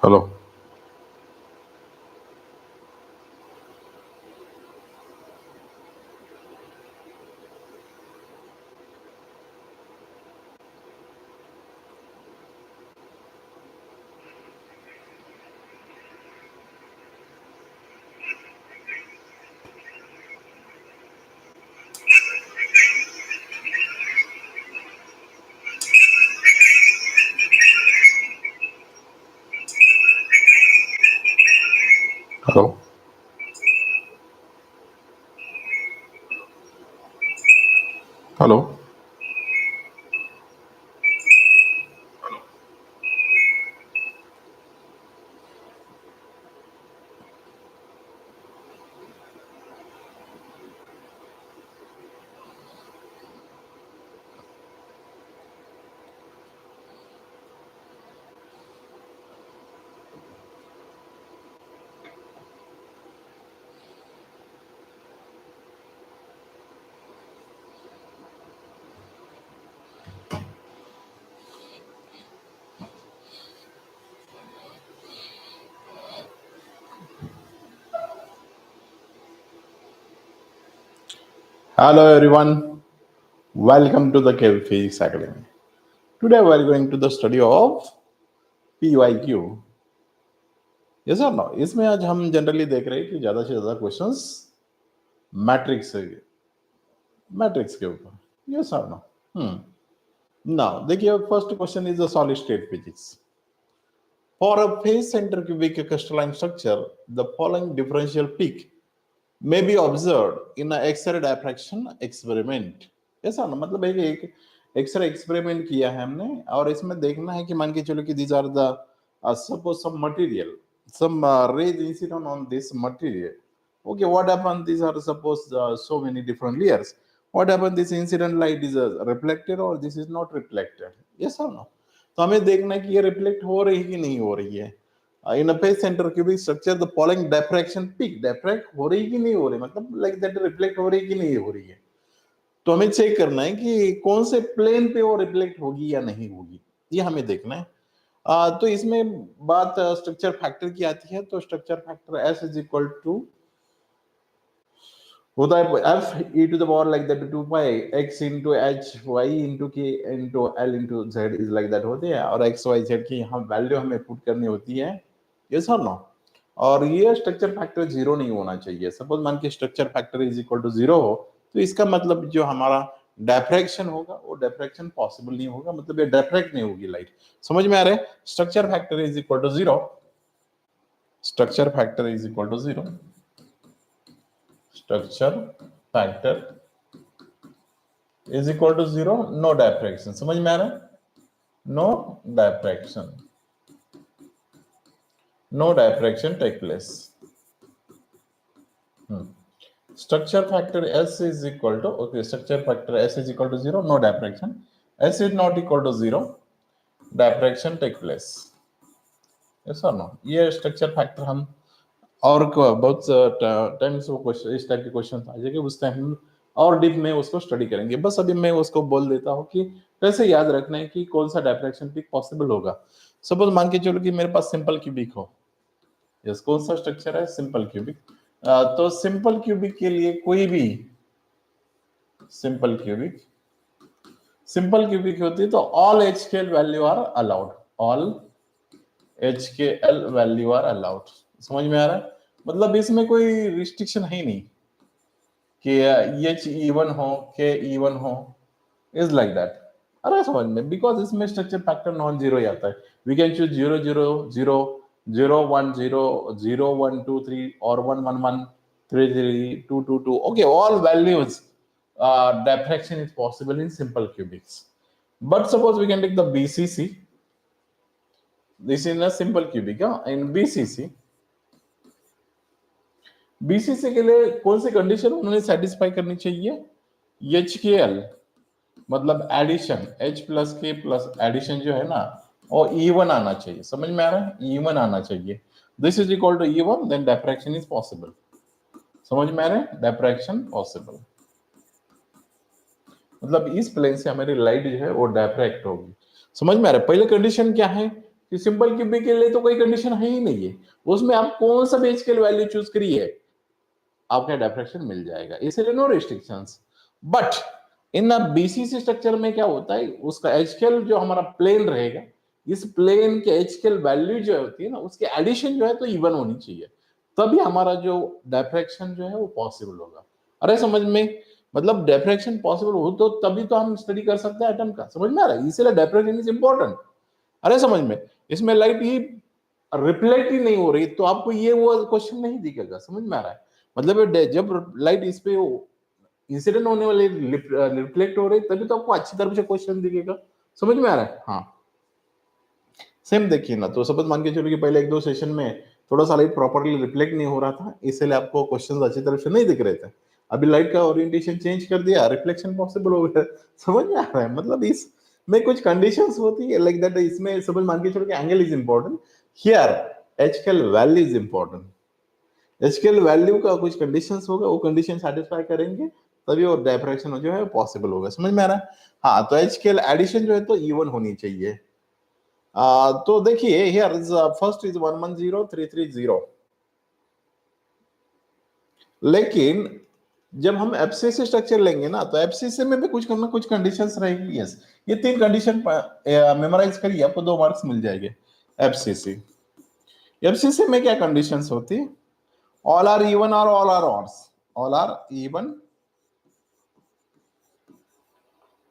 Hello. Hello. Hello. Hello everyone, welcome to the Physics Academy. Today we are going to the study of PYQ. Yes or no? इसमें आज हम generally देख रहे हैं कि ज्यादा से ज्यादा क्वेश्चंस मैट्रिक्स के ऊपर. Yes or no? Now देखिए, first question is a solid state physics. For a phase center cubic crystalline structure, the following differential peak may be observed in a X-ray diffraction experiment. ऐसा ना, मतलब एक x ray experiment किया है हमने और इसमें देखना है कि मान के चलो कि these are the suppose some material, some rays incident on this material. Okay, what happens? These are suppose so many different layers. What happens? This incident light is reflected or this is not reflected. Yes or no? तो हमें देखना है कि ये reflect हो रही है कि नहीं हो रही है. In a phase center cubic structure, the following diffraction peak diffract हो रही कि नहीं हो रही, मतलब like that reflect हो रही कि नहीं हो रही है. तो हमें चेक करना है कि कौन से प्लेन पे वो रिफ्लेक्ट होगी या नहीं होगी, ये हमें देखना है. तो इसमें बात स्ट्रक्चर फैक्टर की आती है. तो structure factor S is equal to होता है F e to the power like that 2 pi x into h y into k into l into z is like that होते हैं. और x y z की यहाँ वैल्यू हमें put करनी होती है. यस और नो? और ये स्ट्रक्चर फैक्टर जीरो नहीं होना चाहिए. सपोज मान के structure factor is equal to zero हो तो इसका मतलब जो हमारा डिफ्रैक्शन होगा वो डिफ्रैक्शन पॉसिबल नहीं होगा, मतलब ये डिफ्रैक्ट नहीं होगी लाइट. समझ में आ रहा है? Structure factor is equal to zero. Structure factor is equal to zero. Structure factor is equal to zero. No diffraction. समझ में आ रहा है? No diffraction. No diffraction take place. Structure factor S is equal to, okay, structure factor S is equal to 0, no diffraction. S is not equal to 0, diffraction take place. Yes or no? ये structure factor हम और बहुत time से question इस type के question आ जाएंगे, उस time हम और डीप में उसको स्टडी करेंगे. बस अभी मैं उसको बोल देता हूँ कि कैसे याद रखना है कि कौन सा डायफ्रैक्शन पीक पॉसिबल होगा. सपोज मान के चलो कि मेरे पास सिंपल क्यूबिक हो. यस, कौन सा स्ट्रक्चर है? Simple cubic. तो सिंपल क्यूबिक के लिए कोई भी सिंपल क्यूबिक होती है तो all H K L value are allowed. All H K L value are allowed. समझ में आ रहा है? मतलब इसमें कोई रिस्ट्रिक्शन है ही नहीं कि एच इवन हो के इवन हो. Is like that. अरे समझ में, बिकॉज इसमें स्ट्रक्चर फैक्टर नॉन जीरो ही आता है. वी कैन चूज 0 0 0 0 1 0 0 1 2 3 और 1 1 1 3 3 2 2 2. Okay, all values diffraction is possible in simple cubics. But suppose we can take the BCC. This is a simple cubic. In BCC के लिए कौन सी condition उन्होंने satisfy करनी चाहिए? H K L मतलब addition, H plus के plus addition जो है ना वो इवन आना चाहिए. समझ में आ रहा है? इवन आना चाहिए. This is equal to even, then diffraction is possible. समझ में आ रहा है? डिफ्रैक्शन पॉसिबल मतलब इस प्लेन से हमारी लाइट जो है वो डिफ्रैक्ट होगी. समझ में आ रहा है? पहले कंडीशन क्या है? कि सिंपल क्यूबिक के लिए तो कोई कंडीशन है ही नहीं है, उसमें आप कौन सा भी एचकेएल वैल्यू चूज करिए आपका डिफ्रैक्शन मिल जाएगा, इसलिए no restrictions. But in BCC structure में क्या होता है, उसका एचकेएल जो हमारा प्लेन रहेगा, इस प्लेन के एचकेएल वैल्यू जो होती है ना, उसकी एडिशन जो है तो इवन होनी चाहिए, तभी हमारा जो डिफ्रैक्शन जो है वो पॉसिबल होगा। अरे समझ में, मतलब डिफ्रैक्शन पॉसिबल हो तो तभी तो हम स्टडी कर सकते हैं एटम का, समझ में आ रहा है, इसलिए डिफ्रैक्शन इज इंपॉर्टेंट। अरे समझ में, इसमें लाइट ही रिफ्लेक्ट ही नहीं हो रही तो आपको ये वो क्वेश्चन नहीं दिखेगा, समझ में आ रहा है, मतलब जब लाइट इस पे इंसिडेंट होने वाले रिफ्लेक्ट हो रही तभी तो आपको अच्छी तरह से क्वेश्चन दिखेगा, समझ में आ रहा है। हाँ सेम देखिए ना, तो सपोज मान के चलो कि पहले एक दो सेशन में थोड़ा सा लाइट प्रॉपर्ली रिफ्लेक्ट नहीं हो रहा था, इसलिए आपको क्वेश्चंस अच्छी तरह से नहीं दिख रहे थे, अभी लाइट का ओरिएंटेशन चेंज कर दिया, रिफ्लेक्शन पॉसिबल हो गया, समझ में आ रहा है, मतलब इस में कुछ कंडीशंस होती है लाइक दैट, इसमें सपोज मान के चलो कि angle is important, here HKL value is important, HKL value का कुछ कंडीशंस होगा, वो कंडीशन सेटिस्फाई करेंगे तभी वो डिफ्रैक्शन जो है पॉसिबल होगा, समझ में आ रहा है। हाँ तो एचकेएल एडिशन जो है तो इवन होनी चाहिए। तो देखिए हियर इज फर्स्ट इज 110330, लेकिन जब हम एफसीसी स्ट्रक्चर लेंगे ना तो एफसीसी में भी कुछ ना कुछ कंडीशंस रहेगी। यस, ये तीन कंडीशन मेमोराइज करिए, आपको 2 मार्क्स मिल जाएंगे। एफसीसी, एफसीसी में क्या कंडीशंस होती है, ऑल आर इवन और all are odds, all are even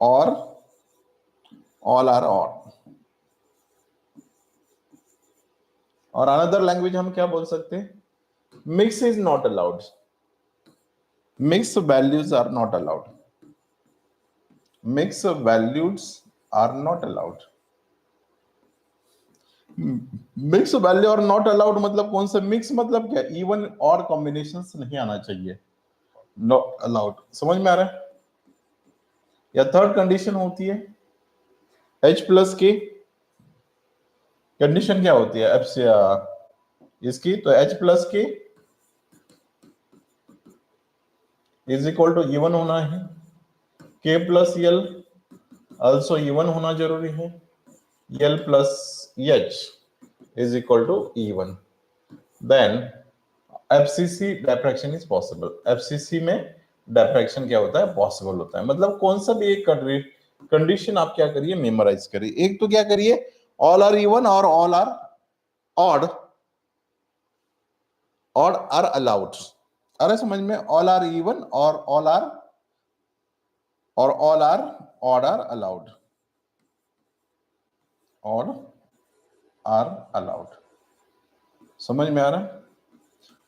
और ऑल आर ऑड, और अनदर लैंग्वेज हम क्या बोल सकते हैं, mix is not allowed, mix values are not allowed, mix values are not allowed. Mix value और नॉट अलाउड मतलब कौन सा मिक्स, मतलब क्या, इवन और कॉम्बिनेशंस नहीं आना चाहिए, नॉट अलाउड, समझ में आ रहा है। या थर्ड कंडीशन होती है H प्लस की कंडीशन क्या होती है, एफ से इसकी, तो H plus K is equal to even होना है, K plus L also even होना जरूरी है, L plus H is equal to even, then FCC diffraction is possible, FCC में डिफ्रैक्शन क्या होता है, पॉसिबल होता है। मतलब कौन सा भी एक कंडीशन आप क्या करिए, मेमोराइज करिए। एक तो क्या करिए, ऑल आर इवन और all are odd, odd are allowed, अरे समझ में, ऑल आर इवन और all are odd are allowed, odd are allowed, समझ में आ रहा है।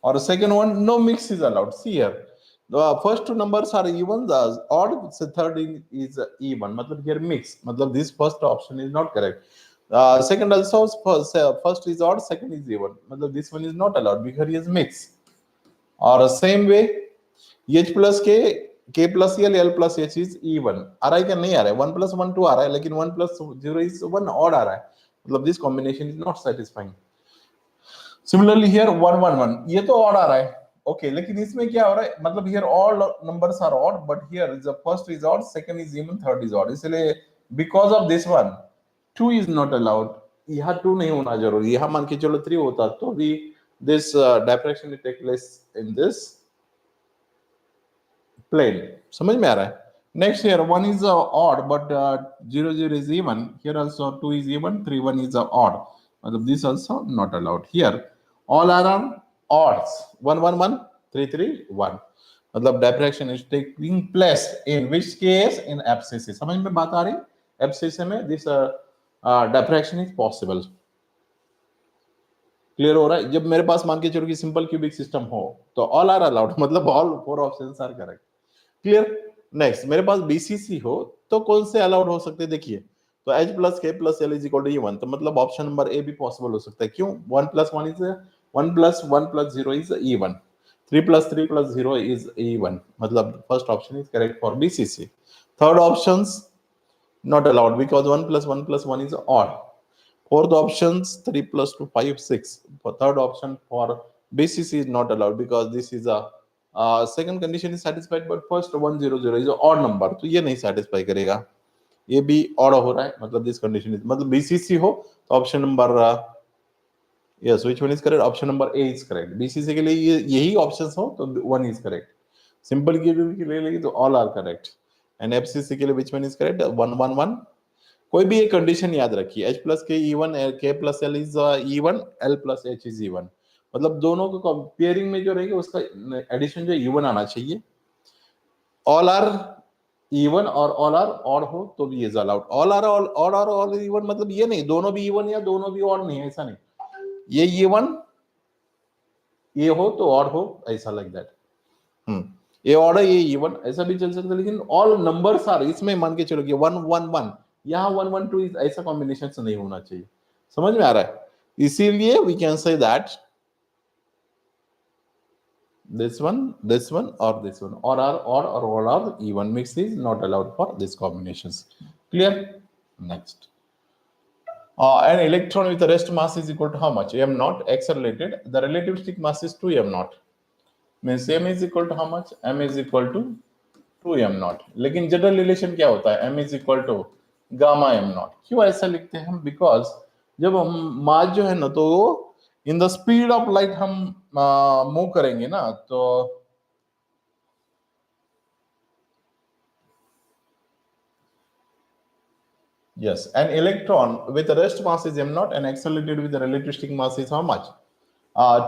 और second one, no mix is allowed, see here the first two numbers are even, the odd, the third is even, matlab here mix, matlab this first option is not correct. Second also, first is odd, second is even, matlab this one is not allowed because he is mix. Or same way H plus K plus L plus H is even, आ रहा है क्या, नहीं आ रहा है, 1 plus 1 2 आ रहा है, लेकिन 1 plus 0 is 1 odd आ रहा है, मतलब this combination is not satisfying. Similarly here 1 1 1, ये तो ऑड आ रहा है, ओके, लेकिन इसमें क्या हो रहा है, मतलब here all numbers are odd, but here is the first is odd, second is even, third is odd, इसलिए because of this one 2 is not allowed, यहां 2 नहीं होना जरूरी, यहां मान के चलो 3 होता तो भी this diffraction take place in this plane, समझ में आ रहा है। Next here 1 is odd but 0 0 is even, here also 2 is even, 3 1 is odd, मतलब this also not allowed, here all are odds, 1 1 1 3 3 1, मतलब diffraction is taking place in which case, in abscissa, समझ में बात आ रही, abscissa में this diffraction is possible, clear हो रहा है। जब मेरे पास मान के चलो कि सिंपल क्यूबिक सिस्टम हो तो ऑल आर अलाउड, मतलब all 4 options are correct, clear. Next मेरे पास बीसीसी हो तो कौन से अलाउड हो सकते हैं, देखिए, तो H plus K plus L is equal to E1, तो मतलब ऑप्शन नंबर ए भी पॉसिबल हो सकता है, क्यों, 1 plus 1 is 1 plus 1 plus 0 is E1, 3 plus 0 is E1, मतलब first option is correct for BCC. Third epsilon naught allowed because 1 plus 1 is odd. Fourth options 3 plus 2 5 6. For third option for BCC is not allowed because this is a second condition is satisfied but first 1 0 0 is an odd number, तो ये नहीं satisfy करेगा। ये भी odd हो रहा है, मतलब दिस कंडीशन इज, मतलब बीसीसी हो तो option number yes which one is correct, option number A is correct. BCC के लिए ये यही ऑप्शंस हो तो वन इज करेक्ट, सिंपल के लिए लेगी तो all are correct, and FCC के लिए व्हिच वन इज करेक्ट, 111। कोई भी एक कंडीशन याद रखिए, H प्लस के E1 K plus L is E1, L plus H is E1, मतलब दोनों को पेयरिंग में जो रहेगा उसका एडिशन जो E1 आना चाहिए। ऑल आर E1 और ऑल आर ऑड हो तो भी is allowed, all are all E1 मतलब ये नहीं दोनों भी E1 या दोनों भी ऑड नहीं है, ऐसा नहीं, ये E1 ये हो तो ऑड हो, ऐसा लाइक दैट। ये ऑड है ये E1 ऐसा भी चल सकता है, लेकिन ऑल नंबर्स आर, इसमें मान के चलो कि 111 यहाँ 112 ऐसा कॉम्बिनेशन नहीं होना चाहिए, समझ में आ रहा है? इसीलिए we can say that this one or this one, or are odd or all are even, mix is not allowed for these combinations. Clear? Next, an electron with a rest mass is equal to how much? M naught accelerated, the relativistic mass is 2 m naught, means m is equal to how much? M is equal to 2 m naught, लेकिन general relation क्या होता है? m is equal to gamma m naught। क्यों ऐसा लिखते हैं हम? Because जब हम मास जो है ना तो इन द स्पीड ऑफ लाइट हम मूव करेंगे ना, तो yes, an electron with a rest mass is m naught and accelerated with the relativistic mass is how much?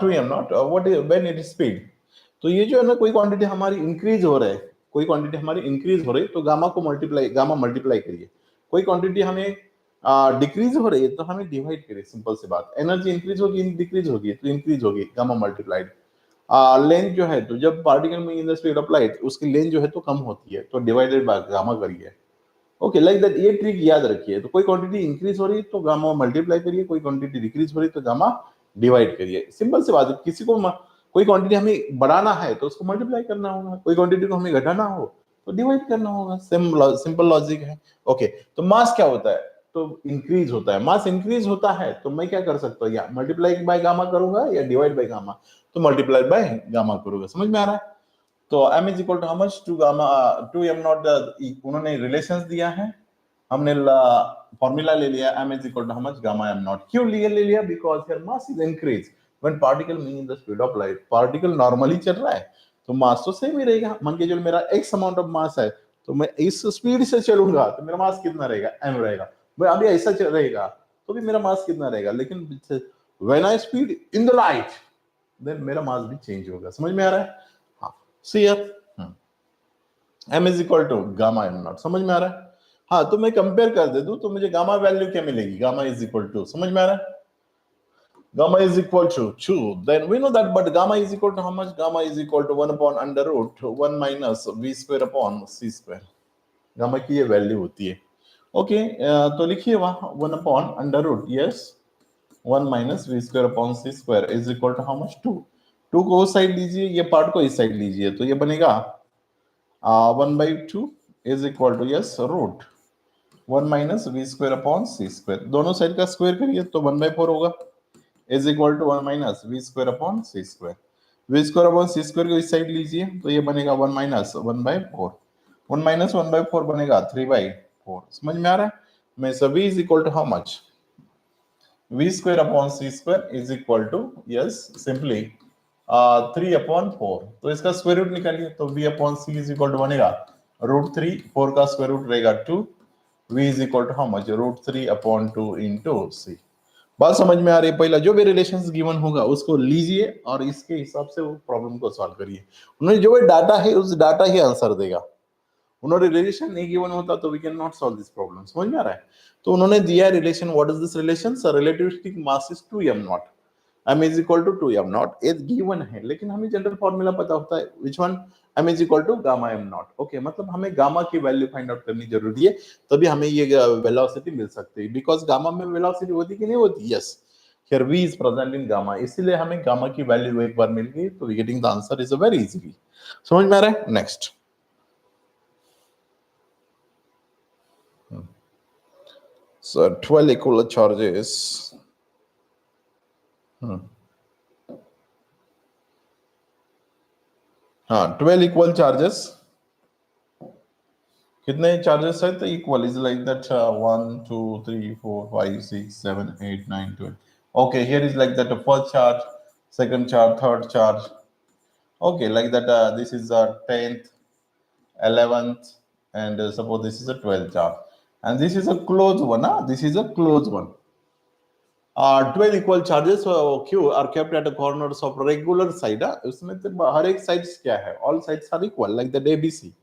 2 m naught. What is when it is speed? तो ये जो है ना कोई क्वांटिटी हमारी इंक्रीज हो रहा है, कोई क्वांटिटी हमारी इंक्रीज हो रही है तो गामा मल्टीप्लाई करिए, कोई क्वांटिटी हमें डिक्रीज हो रही है तो हमें डिवाइड करिए, सिंपल सी बात। एनर्जी इंक्रीज होगी डिक्रीज होगी तो इंक्रीज होगी, गामा मल्टीप्लाइड। लेंथ जो है तो जब पार्टिकल में इन द स्पीड ऑफ लाइट उसकी लेंथ जो है तो कम होती है तो डिवाइडेड बाय गामा करिए। ओके लाइक दैट, ये ट्रिक याद रखिए। तो कोई क्वांटिटी इंक्रीज हो रही है तो गामा मल्टीप्लाई करिए, कोई क्वांटिटी डिक्रीज हो रही है तो गामा डिवाइड करिए, सिंपल सी बात है। किसी को कोई क्वांटिटी हमें बढ़ाना है तो उसको मल्टीप्लाई करना होगा, कोई क्वांटिटी को हमें घटाना हो तो डिवाइड करना होगा, सिंपल लॉजिक है। ओके, तो मास क्या होता है? तो इंक्रीज होता है, मास इंक्रीज होता है तो मैं क्या कर सकता हूँ, या मल्टीप्लाई बाय गामा करूंगा या डिवाइड बाय गामा, तो मल्टीप्लाई बाय गामा करूंगा। समझ में आ रहा है? तो m is equal to how much? 2 gamma 2 m nought, उन्होंने रिलेशंस दिया है, हमने फॉर्मूला ले लिया, m is equal to how much? Gamma m nought. क्यों ले लिया? Because here mass is increase when particle move in the speed of light. Particle normally चल रहा है तो मास तो सेम ही रहेगा। मान के चलो मेरा x अमाउंट ऑफ मास है तो मैं इस स्पीड से चलूंगा तो मेरा मास कितना रहेगा? m रहेगा। भाई अभी ऐसा चल रहेगा तो भी मेरा मास कितना रहेगा? लेकिन when I speed in the light then मेरा मास भी चेंज होगा। समझ में आ रहा है? हाँ, see here m is equal to gamma m nought. समझ में आ रहा है? हाँ, तो मैं कंपेयर कर दे दूं तो मुझे गामा वैल्यू क्या मिलेगी? गामा इज इक्वल टू, समझ में आ रहा है? Gamma is equal to 2, then we know that, but gamma is equal to how much? Gamma is equal to 1 upon under root 1 minus v square upon c square। Gamma की ये value होती है। Okay, तो लिखिए वहां 1 upon under root, yes, 1 minus v square upon c square is equal to how much? 2। 2 को उस side लीजिए, ये पार्ट को इस साइड लीजिए, तो ये बनेगा 1/2 is equal to, yes, root 1 minus v square upon c square। दोनों साइड का स्क्वायर करिए तो 1/4 होगा, is equal to 1 minus v square upon c square। v square upon c square को इस साइड लीजिए तो ये बनेगा 1 minus 1/4। 1 minus 1/4 बनेगा 3/4। समझ में आ रहा है? मैं v is equal to how much? v square upon c square is equal to, yes, simply 3 upon 4। तो इसका स्क्वायर रूट निकालिए तो v upon c is equal to बनेगा √3, 4 का स्क्वायर रूट रहेगा 2, v is equal to how much? √3 upon 2 into c। बात समझ में आ रही है? पहला जो भी रिलेशंस गिवन होगा उसको लीजिए और इसके हिसाब से वो प्रॉब्लम को सॉल्व करिए। उन्होंने जो भी डाटा है उस डाटा ही आंसर देगा। उन्होंने रिलेशन नहीं गिवन होता तो we can not solve this problem. समझ में आ रहा है? तो उन्होंने दिया relation, what is this relation? Sir relativistic mass is 2 m nought, m is equal to 2 m nought, ये गिवन है, लेकिन हमें जनरल फार्मूला पता होता है, which one? m is equal to gamma m nought. Okay, मतलब हमें गामा की वैल्यू फाइंड आउट करनी जरूरी है, तभी हमें ये वेलोसिटी मिल सकती है। बिकॉज गामा में वेलोसिटी होती कि नहीं होती? Yes, here v is present in gamma, इसलिए हमें गामा की वैल्यू एक बार मिल गई तो we getting the answer is very easily. समझ में आ रहा है? नेक्स्ट, so 12 equal charges, हाँ 12 equal charges कितने चार्जेस है तो equal is like that 1 2 3 4 5 6 7 8 9 12. Okay, here is like that first charge, second charge, third charge. Okay, like that this is the 10th, 11th, and suppose this is a 12th charge, and this is a closed one. This is a closed one. 12 equal charges Q are kept at the corners of regular side. उसमें तो हर एक sides क्या है? All sides are equal, like that ABC.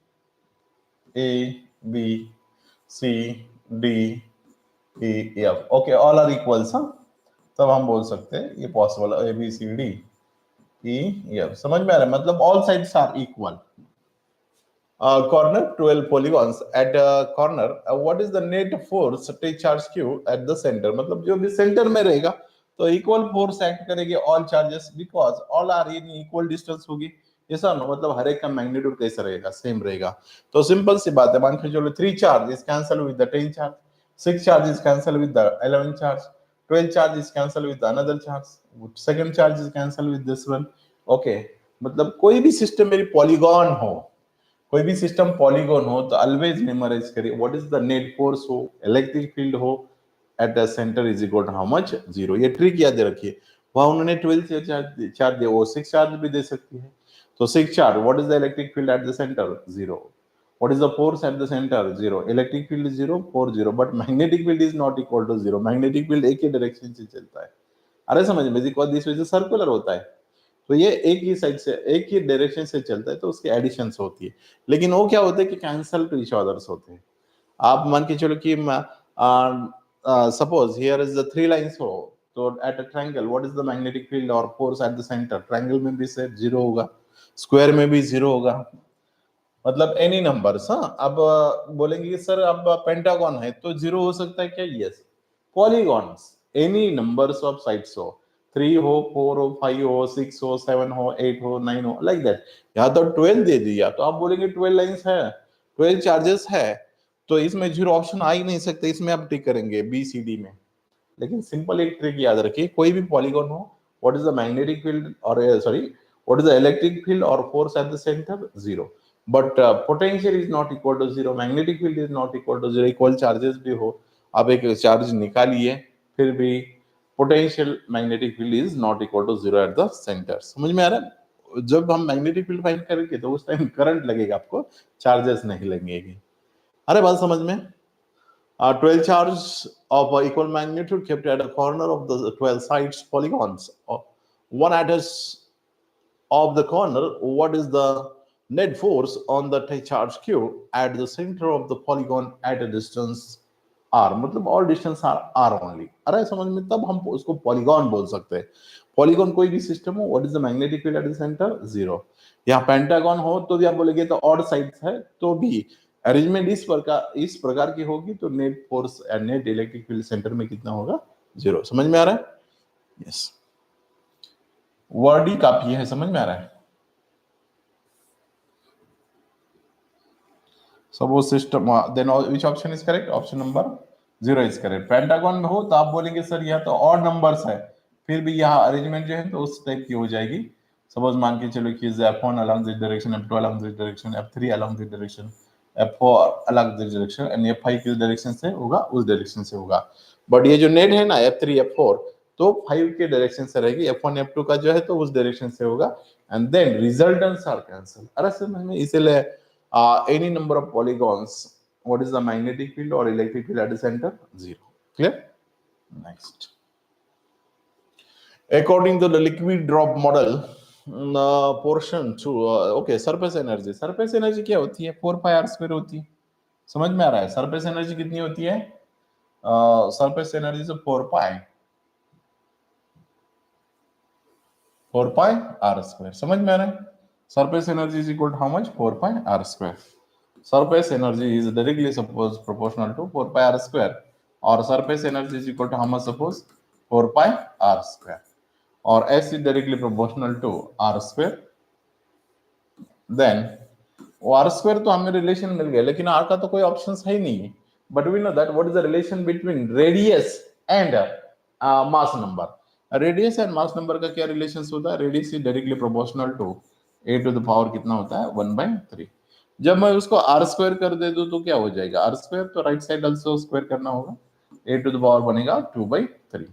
A, B, C, D, E, F. Okay, all are equals. तब हम बोल सकते हैं ये possible A, B, C, D, E, F. समझ में आ रहा है? मतलब all sides are equal. Corner 12 polygons at a corner. What is the net force take charge Q at the center? मतलब जो भी center में रहेगा तो equal force act करेगी all charges because all are in equal distance होगी. ऐसा ना मतलब हर एक का मैग्नीट्यूड कैसा रहेगा सेम रहेगा. तो सिंपल सी बात है, मान के चलो 3 charge is cancel with the 10 charge, 6 charge is cancel with the 11 charge, 12 charge is cancel with another charge, second charge is cancel with this one. Okay, मतलब कोई भी सिस्टम मेरी पॉलीगॉन हो, कोई भी सिस्टम पॉलीगॉन हो तो ऑलवेज मेमोराइज करिए what is the net force हो, इलेक्ट्रिक फील्ड हो at the centre is equal to how much, 0. ये ट्रिक याद रखिए. वहां उन्होंने 12 से चार्ज दिया, वो 6 चार्ज भी दे सकती है. तो 6 charge, what is the electric field at the centre, 0. What is the force at the centre, 0. Electric field 0, force 0, but magnetic field is not equal to 0. Magnetic field एक ही डायरेक्शन से चलता है. अरे समझ में, बिकॉज़ दिस इज सर्कुलर होता है तो ये एक ही साइड से एक ही डायरेक्शन से चलता है तो उसकी एडिशंस होती है. लेकिन वो क्या होता है कि कैंसल टू ईच अदर्स होते हैं. आप मान के चलो कि suppose here is the 3 lines हो तो at a triangle what is the magnetic field और force at the centre, triangle में भी से 0 होगा, स्क्वायर में भी 0 होगा, मतलब एनी नंबर्स. हाँ, अब बोलेंगे कि सर अब पेंटागन है तो 0 हो सकता है क्या? Yes. Polygons any numbers of sides हो, 3 हो, 4 हो, 5 हो, 6 हो, 7 हो, 8 हो, 9 हो, लाइक दैट. यहाँ तो 12 दे दिया तो आप बोलेंगे 12 लाइंस है, 12 चार्जेस है, तो इसमें 0 ऑप्शन आ ही नहीं सकते, इसमें आप टिक करेंगे बी सी डी में. लेकिन सिंपल एक ट्रिक याद रखिए, कोई भी पॉलीगॉन हो, what is the magnetic field और sorry what is the electric field और force at the centre, 0. But potential is not equal to 0, magnetic field is not equal to 0. Equal charges भी हो, आप एक चार्ज निकालिए, फिर भी potential magnetic field is not equal to 0 at the centre. समझ में आ रहा है? जब हम मैग्नेटिक फील्ड फाइंड करेंगे तो उस टाइम करंट लगेगा आपको, चार्जेस नहीं लगेगी. अरे बात समझ में? 12 charges of equal magnitude kept at a corner of the 12 sides polygons. One at a of the corner, what is the net force on the charge q at the center of the polygon at a distance r? मतलब all distance are r only. अरे समझ में, तब हम उसको polygon बोल सकते हैं. पॉलीगॉन कोई भी सिस्टम हो, what is the magnetic field at the centre, 0. या पेंटागन हो तो भी आप बोलेंगे तो ऑड साइड्स है तो भी अरेंजमेंट इस प्रकार की होगी तो net force and net electric field centre में कितना होगा, 0. समझ में आ रहा है? यस. वर्ड ही काफी है, समझ में आ रहा है? Suppose system, then which option is correct? Option number 0 is correct. Pentagon में हो तो आप बोलेंगे सर यह तो ऑड नंबर्स है, फिर भी यहाँ अरेंजमेंट जो है तो उस टाइप की हो जाएगी. सपोज मान के चलो कि F1 along this direction, F2 along this direction, F3 along this direction, F4 along this direction and F5 किस डायरेक्शन से होगा, उस डायरेक्शन से होगा. बट ये जो नेट है ना F3 F4 तो 5 के डायरेक्शन से रहेगी, F1 F2 का जो है तो उस डायरेक्शन से होगा. And then resultants are cancel. अरे सर मैं इसलिए any number of polygons, what is the magnetic field or electric field at the center, 0. Clear? Next, according to the liquid drop model, portion to okay, surface energy क्या होती है, 4 pi r square होती है. समझ में आ रहा है? सरफेस एनर्जी कितनी होती है? सरफेस एनर्जी से 4 pi r square. समझ में आ रहा है? Surface energy is equal to how much? 4 pi r square. Surface energy is directly suppose proportional to 4 pi r square, or surface energy is equal to how much? Suppose 4 pi r square, or S is directly proportional to r square. Then r square तो हमें relation मिल गया, लेकिन r का तो कोई option है ही नहीं. But we know that what is the relation between radius and mass number. Radius and mass number का क्या रिलेशन होता है? Radius is directly proportional to a to the power कितना होता है, 1/3. जब मैं उसको आर स्क्वायर कर दे दूं तो क्या हो जाएगा, आर स्क्वायर, तो राइट साइड ऑल्सो स्क्वायर करना होगा, ए टू द पावर बनेगा 2/3।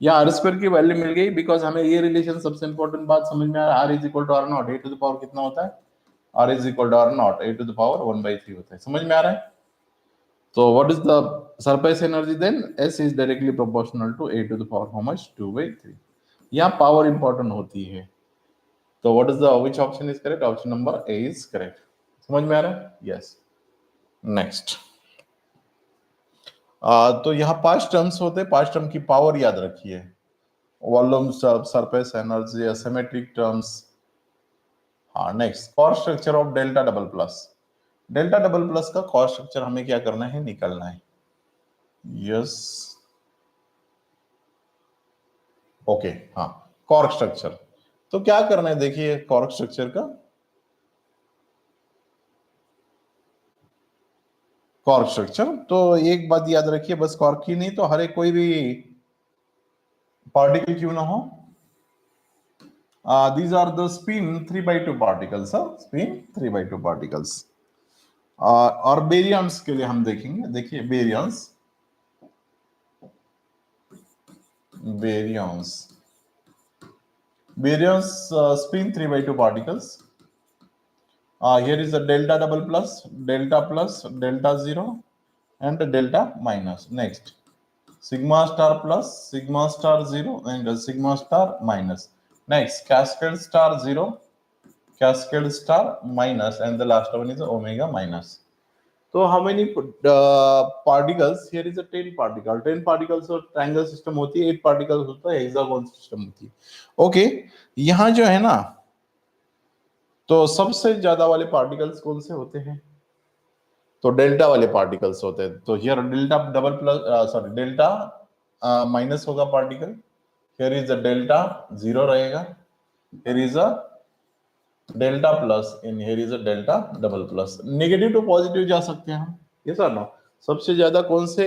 या आर स्क्वायर की वैल्यू मिल गई, बिकॉज हमें ये रिलेशन सबसे इंपॉर्टेंट बात समझ में आ रहा है, r is equal to r nought, A to the power कितना होता है, r is equal to r nought, A to the power 1/3 होता है। समझ में आ रहा है? तो what is the surface energy then, S is directly proportional to A to the power how much, 2/3। यहाँ पावर इंपॉर्टेंट होती है। तो what is the which option is correct, option number A is correct. समझ में आ रहा है? Yes. Next, तो यहाँ 5 टर्म्स होते हैं, 5 टर्म की पावर याद रखिए, volume, surface energy, symmetric terms. हाँ, next, cost structure of delta double plus. Delta double plus का कॉस्ट स्ट्रक्चर हमें क्या करना है, निकालना है। यस, ओके, हाँ, कॉर्क स्ट्रक्चर। तो क्या करना है, देखिए कॉर्क स्ट्रक्चर का, कॉर्क स्ट्रक्चर, तो एक बात याद रखिए बस, कॉर्क की नहीं तो हर एक कोई भी पार्टिकल क्यों ना हो, these are the spin 3/2 particles, spin 3/2 particles। और बेरियंस के लिए हम देखेंगे, देखिए बेरियंस, बेरियंस, बेरियंस spin 3/2 particles। Here is a delta double plus, delta 0, and delta minus. Next, sigma star plus, sigma star 0, and sigma star minus. Next, cascade star 0, cascade star minus, and the last one is omega minus. So how many particles? Here is a 10 particle. 10 particles और triangle system होती है, 8 particles होता है, hexagon system होती है। Okay, यहाँ जो है ना, तो सबसे ज्यादा वाले पार्टिकल्स कौन से होते हैं, तो डेल्टा वाले पार्टिकल्स होते हैं। तो here delta double plus, sorry delta minus होगा particle, here is a delta 0 रहेगा, here is a delta plus, in here is a delta double plus. Negative to positive जा सकते हैं हम, ये सर ना, सबसे ज्यादा कौन से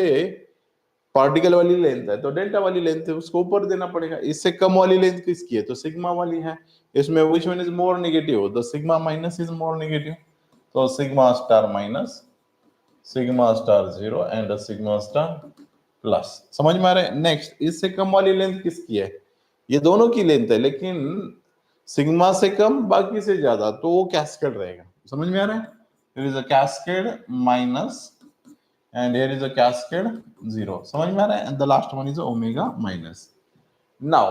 पार्टिकल वाली लेंथ है, तो डेल्टा वाली लेंथ है, उसको ऊपर देना पड़ेगा। इससे कम वाली लेंथ किसकी है, तो सिग्मा वाली है। इसमें which one is more negative, the sigma minus is more negative, तो sigma star minus, sigma star 0 and sigma star plus. समझ में आ रहा है? नेक्स्ट, इससे कम वाली लेंथ किसकी है, ये दोनों की लेंथ है, लेकिन सिग्मा से कम बाकी से ज्यादा, तो वो कैस्केड रहेगा। समझ में आ रहा है? There is a cascade minus and here is a cascade 0। समझ में आ रहा है? and the last one is omega minus। now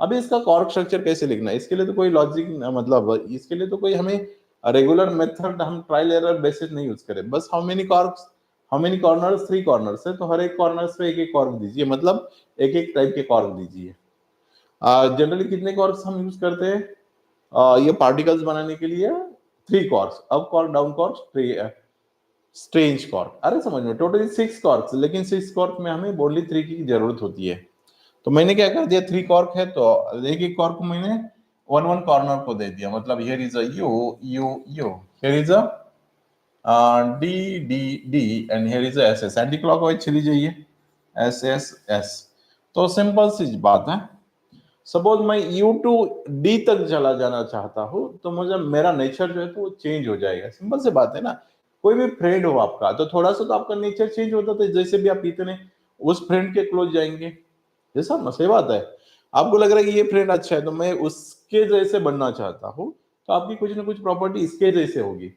अभी इसका कॉर्क स्ट्रक्चर कैसे लिखना है, इसके लिए तो कोई लॉजिक, मतलब इसके लिए तो कोई हमें रेगुलर मेथड, हम ट्रायल एरर बेसिस नहीं यूज करें। बस how many quarks, how many corners, 3 corners है, तो हर एक कॉर्नर्स पे एक एक कॉर्क दीजिए, मतलब एक एक टाइप के कॉर्क दीजिए। जनरली कितने कॉर्क्स हम यूज करते हैं, ये पार्टिकल्स बनाने के लिए 3 quarks, up quark, down quark, strange quark. अरे समझ में, टोटली 6 कॉर्क्स, लेकिन 6 कॉर्क में हमें ओनली 3 की जरूरत होती है। तो मैंने क्या कर दिया, 3 कॉर्क है तो एक एक कॉर्क को मैंने 1 कॉर्नर को दे दिया, मतलब here is a you you you, here is a D D D, and here is a S S, anti clockwise चली जाइए, एस एस एस। तो सिंपल सी बात है, सपोज मैं यू टू डी तक चला जाना चाहता हूं, तो मुझे मेरा नेचर जो है तो वो चेंज हो जाएगा। सिंपल सी बात है ना, कोई भी फ्रेंड हो आपका, तो थोड़ा सा तो आपका नेचर चेंज होता, तो जैसे भी आप इतने उस फ्रेंड के क्लोज जाएंगे, ये सब ना, सही बात है। आपको लग रहा है कि ये फ्रेंड अच्छा है, तो मैं उसके जैसे बनना चाहता हूँ, तो आपकी कुछ ना कुछ प्रॉपर्टी इसके जैसे होगी।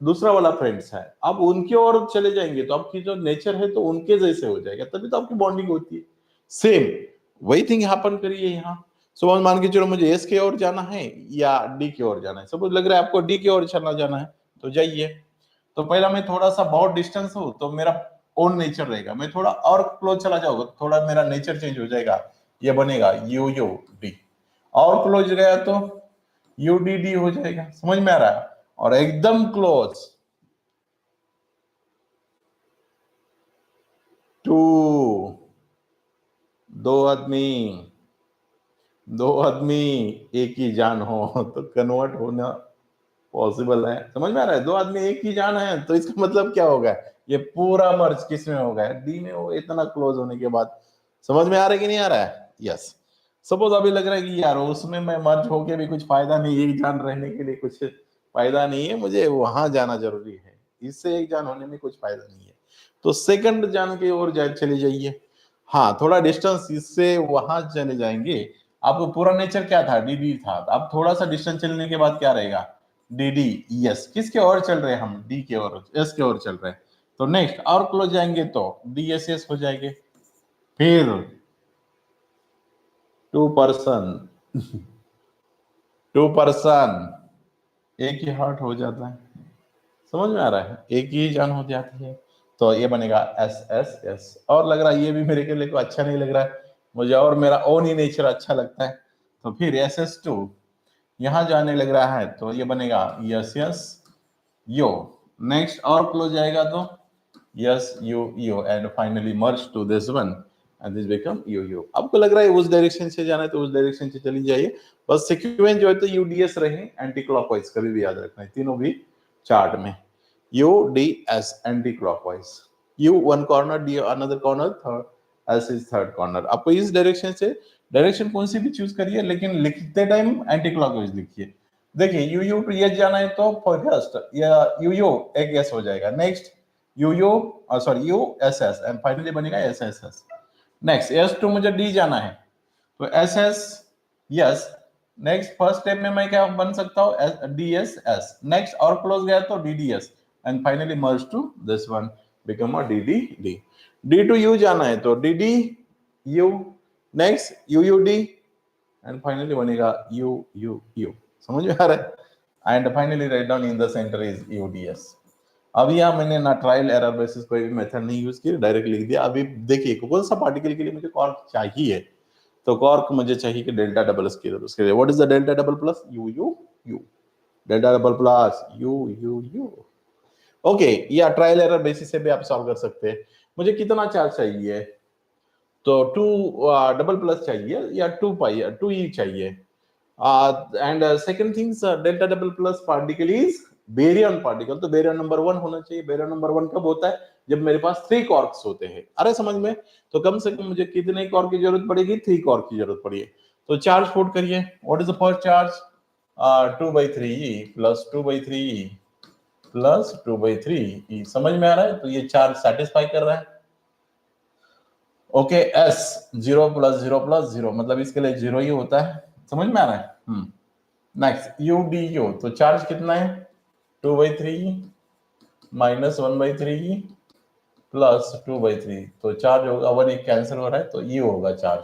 दूसरा वाला फ्रेंड्स है, आप उनके और चले जाएंगे तो आपकी जो नेचर है तो उनके जैसे हो जाएगा, तभी तो आपकी बॉन्डिंग होती है। सेम वही थिंग हैपन करिए यहाँ। सपोज मान के चलो मुझे एस की ओर जाना है या डी की ओर जाना है, सपोज लग रहा है आपको डी की ओर चलना जाना है, तो जाइए। तो पहला मैं थोड़ा सा बहुत डिस्टेंस हूं तो मेरा ओन नेचर रहेगा, मैं थोड़ा और क्लोज चला जाऊंगा तो थोड़ा मेरा नेचर चेंज हो जाएगा, ये बनेगा यू यू डी। और क्लोज गया तो यू डी डी हो जाएगा। समझ में आ रहा है? और एकदम क्लोज टू, दो आदमी, दो आदमी एक ही जान हो तो कन्वर्ट होना पॉसिबल है। समझ में आ रहा है? दो आदमी एक ही जान है तो इसका मतलब क्या होगा, ये पूरा मर्ज किस में होगा, डी में हो, इतना क्लोज होने के बाद। समझ में आ रहा है कि नहीं आ रहा है? यस। सपोज अभी लग रहा है कि यार उसमें मैं मर्ज होके भी कुछ फायदा नहीं, एक जान रहने के लिए कुछ फायदा नहीं है, मुझे वहां जाना जरूरी है, इससे एक जान होने में कुछ फायदा नहीं है। तो सेकंड जान की ओर चले जाइए। हाँ, थोड़ा डिस्टेंस इससे वहां चले जाएंगे। आपको पूरा नेचर क्या था, डी था, तो अब थोड़ा सा डिस्टेंस चलने के बाद क्या रहेगा, डी। यस, किसके ओर चल रहे हैं हम, डी के ओर, एस के ओर चल रहे हैं। तो नेक्स्ट और क्लोज जाएंगे तो DSS हो जाएंगे। फिर 2 पर्सन 2 पर्सन एक ही हार्ट हो जाता है, समझ में आ रहा है, एक ही जान हो जाती है। तो ये बनेगा SSS। और लग रहा है ये भी मेरे के लिए को अच्छा नहीं लग रहा है, मुझे और मेरा ओन ही नेचर अच्छा लगता है। तो फिर SS2 यहां जाने लग रहा है, तो ये बनेगा SS यो। नेक्स्ट और क्लोज जाएगा तो S U and finally merge to this one and this become U. आपको लग रहा है उस डायरेक्शन से जाना है तो उस डायरेक्शन से चली जाइए, बस सीक्वेंस जो है तो UDS रहे, एंटी क्लॉकवाइज कभी भी याद रखना है, तीनों भी चार्ट में UDS anti clockwise, U one corner, D another corner, third, S is third corner. आपको इस डायरेक्शन से, डायरेक्शन कौन सी भी चूज करिए, लेकिन लिखते टाइम एंटी क्लॉकवाइज लिखिए। देखिए यू टू यस जाना है तो फर्स्ट या यू एक यस हो जाएगा, next you sorry USS and finally बनेगा SSS। नेक्स्ट S2 मुझे D जाना है तो SS yes. Next first step में मैं क्या बन सकता हूँ, DSS। नेक्स्ट और क्लोज गया तो DDS and finally merge to this one become a DD। D to U जाना है तो DDU, next UUD and finally बनेगा UUU। समझ में आ रहा है, and finally write down in the centre is UDS। अब यहाँ मैंने ना ट्रायल एरर बेसिस कोई भी मेथड नहीं यूज किया, डायरेक्ट लिख दिया। अभी देखिए कौन सा पार्टिकल के लिए मुझे कॉर्क चाहिए, तो कॉर्क मुझे चाहिए कि डेल्टा डबल स्केलर, उसके लिए what is the delta double plus you, delta double plus you. Okay, या ट्रायल एरर बेसिस से भी आप सॉल्व कर सकते हैं। मुझे कितना चार्ज चाहिए, तो 2 डबल प्लस चाहिए या 2 ई चाहिए। And second things, delta double plus particle is baryon particle, तो बेरियन नंबर 1 होना चाहिए। बेरियन नंबर 1 कब होता है, जब मेरे पास 3 कॉर्क्स होते हैं। अरे समझ में, तो कम से कम मुझे कितने कॉर्क की जरूरत पड़ेगी, 3 कॉर्क की जरूरत पड़ेगी। तो चार्ज पुट करिए, what is the first charge, 2/3 plus 2/3 plus 2/3। समझ में आ रहा है, तो ये चार्ज सेटिस्फाई कर रहा है। ओके, S 0 + 0 + 0 मतलब इसके लिए 0 ही होता है, समझ में आ रहा है। नेक्स्ट UDU, तो चार्ज कितना है, 2/3 माइनस 1/3 प्लस 2/3, तो चार्ज होगा 1, एक कैंसिल हो रहा है तो ये होगा चार्ज।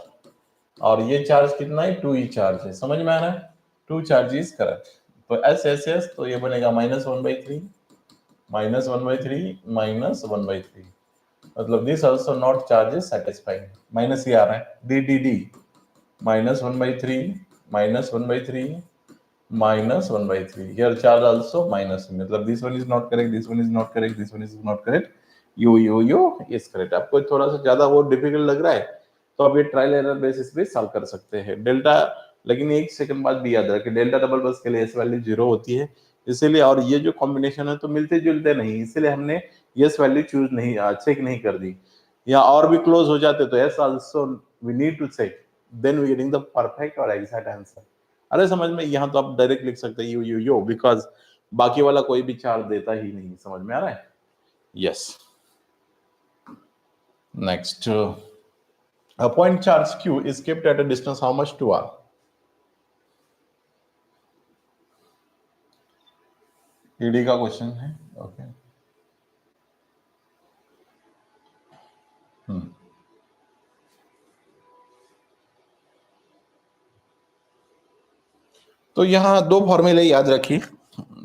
और ये चार्ज कितना है, 2E चार्ज है, समझ में आ रहा है, 2 चार्ज इज करेक्ट। तो SSS, तो ये बनेगा -1/3 -1/3 -1/3, मतलब this also not charge is satisfying, minus ही आ रहा है। DDD -1/3 -1/3 -1/3, here charge also minus, मतलब this one is not correct, this one is not correct, this one is not correct, you is correct। आपको थोड़ा सा ज्यादा वो डिफिकल्ट लग रहा है तो आप ये ट्रायल एरर बेसिस पे सॉल्व कर सकते हैं। डेल्टा, लेकिन एक सेकंड बाद भी याद रखें, डेल्टा डबल बस के लिए एस वैल्यू 0 होती है, इसीलिए, और ये जो कॉम्बिनेशन है तो मिलते जुलते नहीं, इसीलिए हमने एस वैल्यू चूज नहीं, चेक नहीं कर दी। या और भी क्लोज हो जाते तो as also we need to check, then we getting the perfect और एग्जैक्ट आंसर। अरे समझ में, यहाँ तो आप डायरेक्ट लिख सकते हैं यू बिकॉज बाकी वाला कोई भी चार्ज देता ही नहीं, समझ में आ रहा है। Yes, next, a point charge q is kept at a distance how much, 2r। ED का क्वेश्चन है, ओके। तो यहाँ 2 फॉर्मूले याद रखिए।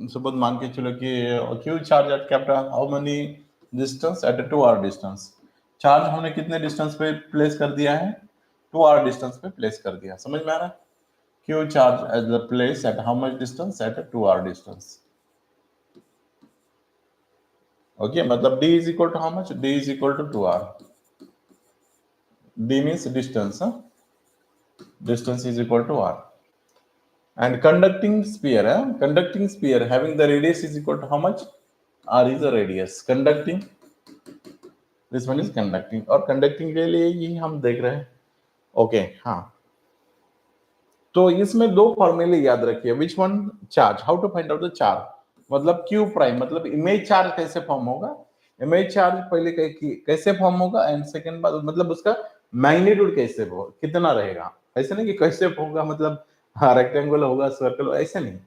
सपोज मान के चलो कि क्यू चार्ज एट कैप्टा how many distance at 2r distance, charge हमने कितने डिस्टेंस पे प्लेस कर दिया है, 2r डिस्टेंस पे प्लेस कर दिया, समझ में आ रहा है। Q charge at the place at how much distance, at 2r distance. Okay, मतलब d is equal to how much, d is equal to 2r, d means distance, distance is equal to r। And conducting sphere having the radius is equal to how much, r is the radius, conducting, this one is conducting, और conducting के लिए ही हम देख रहे हैं। Okay, हाँ, तो इसमें दो फॉर्मूले याद रखिए, which one, charge, how to find out the charge, मतलब क्यू प्राइम, मतलब इमेज चार्ज कैसे फॉर्म होगा, इमेज चार्ज पहले कैसे फॉर्म होगा, एंड सेकंड बात मतलब उसका मैग्नीट्यूड कैसे होगा, कितना रहेगा, ऐसे नहीं कि कैसे होगा मतलब हाँ रेक्टेंगुलर होगा, सर्कल, ऐसे नहीं।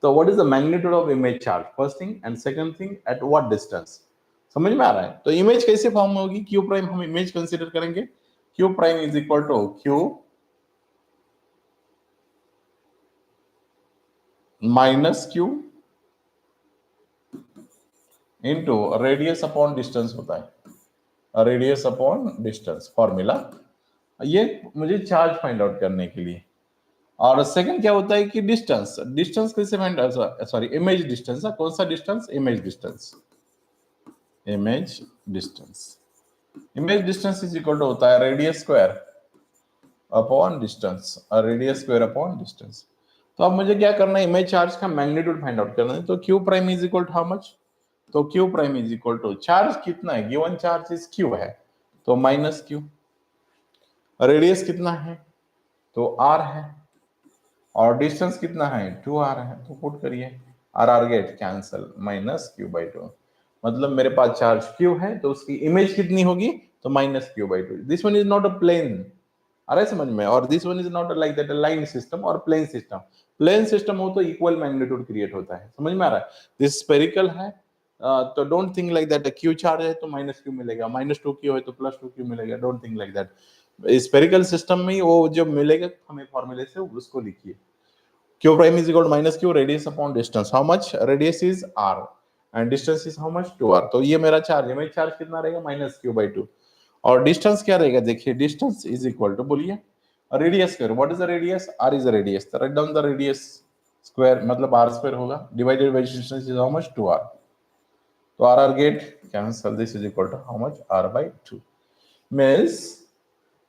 तो what is the magnitude of image charge, first thing, and second thing at what distance, समझ में आ रहा है। तो इमेज कैसे फॉर्म होगी, क्यू प्राइम, हम इमेज कंसीडर करेंगे, Q prime is equal to Q minus Q into radius upon distance होता है, रेडियस अपॉन डिस्टेंस फॉर्मूला, ये मुझे चार्ज फाइंड आउट करने के लिए। और सेकंड क्या होता है कि डिस्टेंस, डिस्टेंस कैसे फाइंड, सॉरी इमेज डिस्टेंस, कौन सा distance, image distance, image distance, image distance is equal to होता है रेडियस स्क्वायर अपॉन डिस्टेंस, और रेडियस स्क्वायर अपॉन डिस्टेंस। तो अब मुझे क्या करना है, इमेज चार्ज का मैग्नीट्यूड फाइंड आउट करना है। तो Q prime is equal to how much, तो Q prime is equal to charge कितना है, गिवन चार्ज इज क्यू है तो माइनस क्यू, रेडियस कितना है तो आर है, और डिस्टेंस कितना है 2r है, तो पुट करिए r r get cancel, minus Q by two, मतलब मेरे पास चार्ज क्यू है तो उसकी इमेज कितनी होगी, तो minus Q by two. This one is not a plane, अरे समझ में, और this one is not like that line system और प्लेन सिस्टम, प्लेन सिस्टम हो तो इक्वल मैग्नीट्यूड क्रिएट होता है, समझ में आ रहा है। दिस स्पेरिकल है, तो don't think like that, Q charge है तो माइनस क्यू मिलेगा, माइनस टू क्यू है तो प्लस टू क्यू मिलेगा, don't think like that. Spherical system में वो जो मिलेगा हमें फॉर्मूले से उसको लिखिए, q prime is equal to minus q radius upon distance, how much, radius is r and distance is how much 2r, तो ये मेरा चार्ज है, मेरा चार्ज कितना रहेगा माइनस क्यू बाई टू, और डिस्टेंस क्या रहेगा, देखिए डिस्टेंस इज इक्वल टू, बोलिए radius square, what is the radius, r is the radius, तो write down the radius square, मतलब r स्क्वायर होगा divided by distance is how much 2r, तो r r get cancel, this is equal to how much r by 2, मींस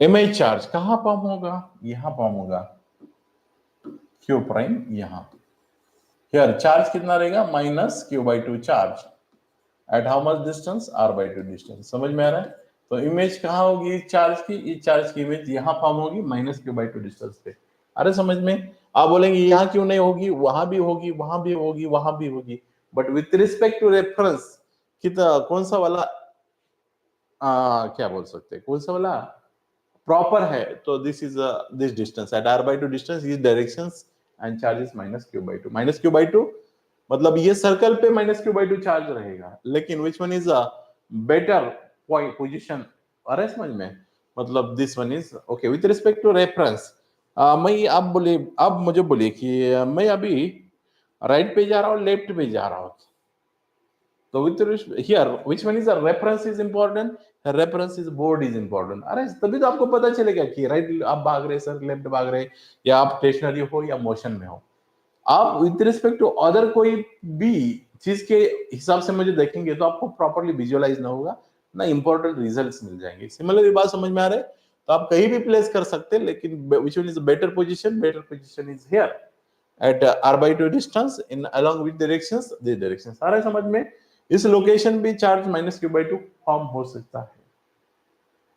image charge कहां form होगा, यहां form होगा, q prime यहां, here charge कितना रहेगा minus Q by two charge at how much distance, r by two distance, समझ में आ रहा है। तो इमेज कहाँ होगी चार्ज की, इस चार्ज की इमेज यहाँ फॉर्म होगी minus Q by two distance पे, अरे समझ में। आप बोलेंगे यहाँ क्यों नहीं होगी, वहां भी होगी, वहां भी होगी, वहां भी होगी, but with respect to reference कितना, कौन सा वाला क्या बोल सकते हैं, कौन सा वाला प्रॉपर है, तो this is this distance at r by two distance, इस directions and charge is minus Q by two, minus Q by two, मतलब ये सर्कल पे minus Q by two charge रहेगा, लेकिन which one is a better point position, अरे समझ में, मतलब this one is okay with respect to reference. मैं आप बोले, अब मुझे बोलिए कि मैं अभी राइट पे जा रहा हूँ, लेफ्ट पे जा रहा हूँ, तो with here which one is the reference is important, reference is board is important, अरे तभी तो आपको पता चलेगा कि राइट आप भाग रहे सर, लेफ्ट भाग रहे, या आप स्टेशनरी हो या मोशन में हो। आप विद रिस्पेक्ट टू अदर कोई भी चीज के हिसाब से मुझे देखेंगे तो आपको प्रॉपर्ली विजुअलाइज ना होगा, ना इंपॉर्टेंट रिजल्ट्स मिल जाएंगे। सिमिलरली बात समझ में आ रहा है, तो आप कहीं भी प्लेस कर सकते हैं, लेकिन which one is better position, better position is here at r by 2 distance in along with directions, this direction सारा समझ में, इस लोकेशन भी charge minus Q by two form हो सकता है,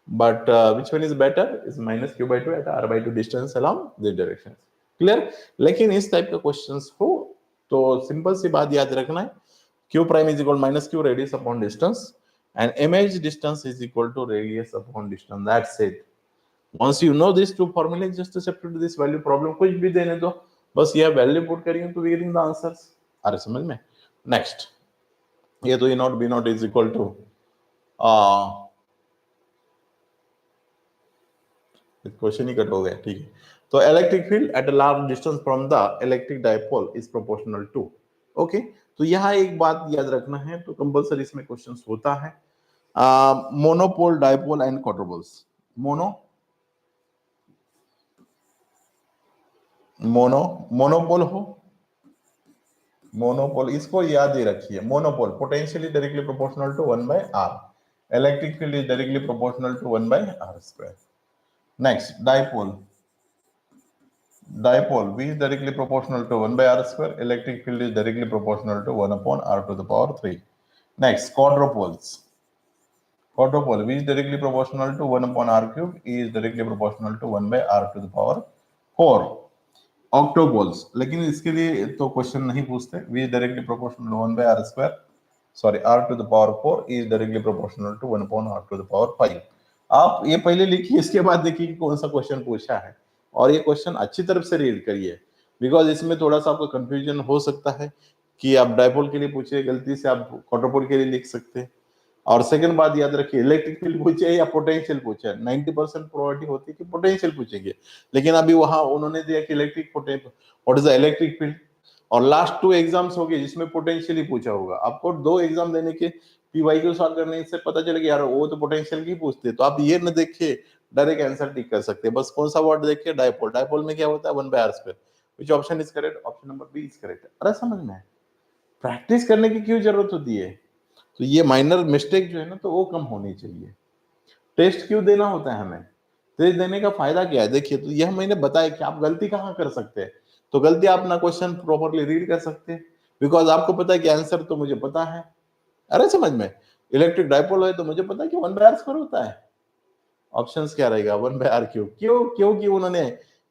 but which one is better is minus Q by two at r by 2 distance along this direction, clear. लेकिन इस टाइप का क्वेश्चंस हो तो सिंपल सी बात याद रखना है, q prime is equal minus Q radius upon distance and image distance is equal to radius upon distance, that's it. once you know these two formulas, just substitute this value, problem कुछ भी देने दो, बस यह value put करिए तो we getting the answers, अरे समझ में। नेक्स्ट, ये तो A not B not is equal to question ही कट हो गया, ठीक है। तो electric field at a large distance from the electric dipole is proportional to, okay. तो यहाँ एक बात याद रखना है, तो कंपलसरी इसमें क्वेश्चंस होता है, monopole, dipole and quadrupoles, monopole हो, मोनोपोल इसको याद ही रखिए, monopole potentially directly proportional to 1 by r, electric field is directly proportional to 1 by r square। Next, dipole v is directly proportional to 1 by r square, electric field is directly proportional to 1 upon r to the power 3। next, quadrupole v is directly proportional to 1 upon r cube, e is directly proportional to 1 by r to the power 4। ऑक्टोपोल्स, लेकिन इसके लिए तो question नहीं पूछते। v is directly proportional to 1 by r square, sorry r to the power 4 is directly proportional to 1 upon r to the power 5। आप ये पहले लिखिए, इसके बाद देखिए कि कौन सा क्वेश्चन पूछा है, और ये क्वेश्चन अच्छी तरफ से रीड करिए, बिकॉज इसमें थोड़ा सा आपको कंफ्यूजन हो सकता है कि आप डायपोल के लिए पूछिए, गलती से आप क्वाड्रोपोल के लिए लिख सकते हैं। और सेकंड बात याद रखिए, इलेक्ट्रिक फील्ड पूछे या पोटेंशियल पूछे, 90% प्रोबेबिलिटी होती है कि पोटेंशियल पूछेंगे, लेकिन अभी वहां उन्होंने दिया कि electric potential, what is the electric field. और लास्ट 2 एग्जाम्स हो गए जिसमें पोटेंशियल ही पूछा होगा। आपको 2 एग्जाम देने के पीवाई क्यू सॉल्व करने से पता चलेगा यार वो तो पोटेंशियल की पूछते, तो आप ये न देखिए डायरेक्ट आंसर टिक कर सकते हैं। बस कौन सा वर्ड देखिए, डायपोल। डायपोल में क्या होता है, 1 by r square। Which option is correct, option number B is correct. अरे समझ में, प्रैक्टिस करने की क्यों जरूरत होती है, तो ये माइनर मिस्टेक जो है ना, तो वो कम होनी चाहिए। टेस्ट क्यों देना होता है हमें, टेस्ट देने का फायदा क्या है, देखिए तो यह मैंने बताया कि आप गलती कहाँ कर सकते हैं। तो गलती आप ना क्वेश्चन प्रॉपरली रीड कर सकते हैं, बिकॉज आपको पता है कि आंसर तो मुझे पता है। अरे समझ में, इलेक्ट्रिक डायपोल है तो मुझे पता है कि 1 by r स्क्वायर होता है। ऑप्शंस क्या रहेगा, 1 by r क्यूब। क्यों, क्योंकि उन्होंने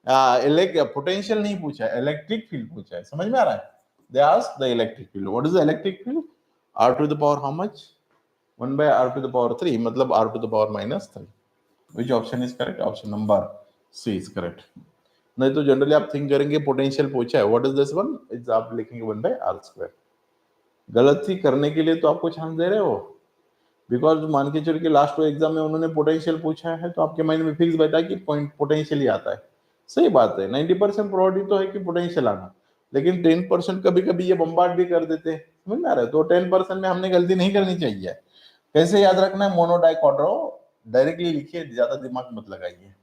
पोटेंशियल नहीं पूछा, इलेक्ट्रिक फील्ड पूछा है। समझ में आ रहा है, they asked the electric field, what is the electric field, r to the power how much, 1 by r to the power 3, मतलब r to the power minus 3। which option is correct, option number C is correct। नहीं तो generally आप think करेंगे potential पूछा है, what is this one, it's आप लिखेंगे 1 by r square. गलती करने के लिए तो आपको चांस दे रहे हो, बिकॉज मान के चल के लास्ट 2 एग्जाम में उन्होंने पोटेंशियल पूछा है, तो आपके माइंड में फिक्स बैठा कि पॉइंट पोटेंशियल ही आता है। सही बात है, 90% प्रोबेबिलिटी तो है कि पोटेंशियल आना, लेकिन 10% कभी कभी ये बम्बार्ड भी कर देते हैं। समझ में आ रहा है, तो 10% में हमने गलती नहीं करनी चाहिए। कैसे याद रखना है, मोनो डाई क्वाड्रो, डायरेक्टली लिखिए, ज्यादा दिमाग मत लगाइए।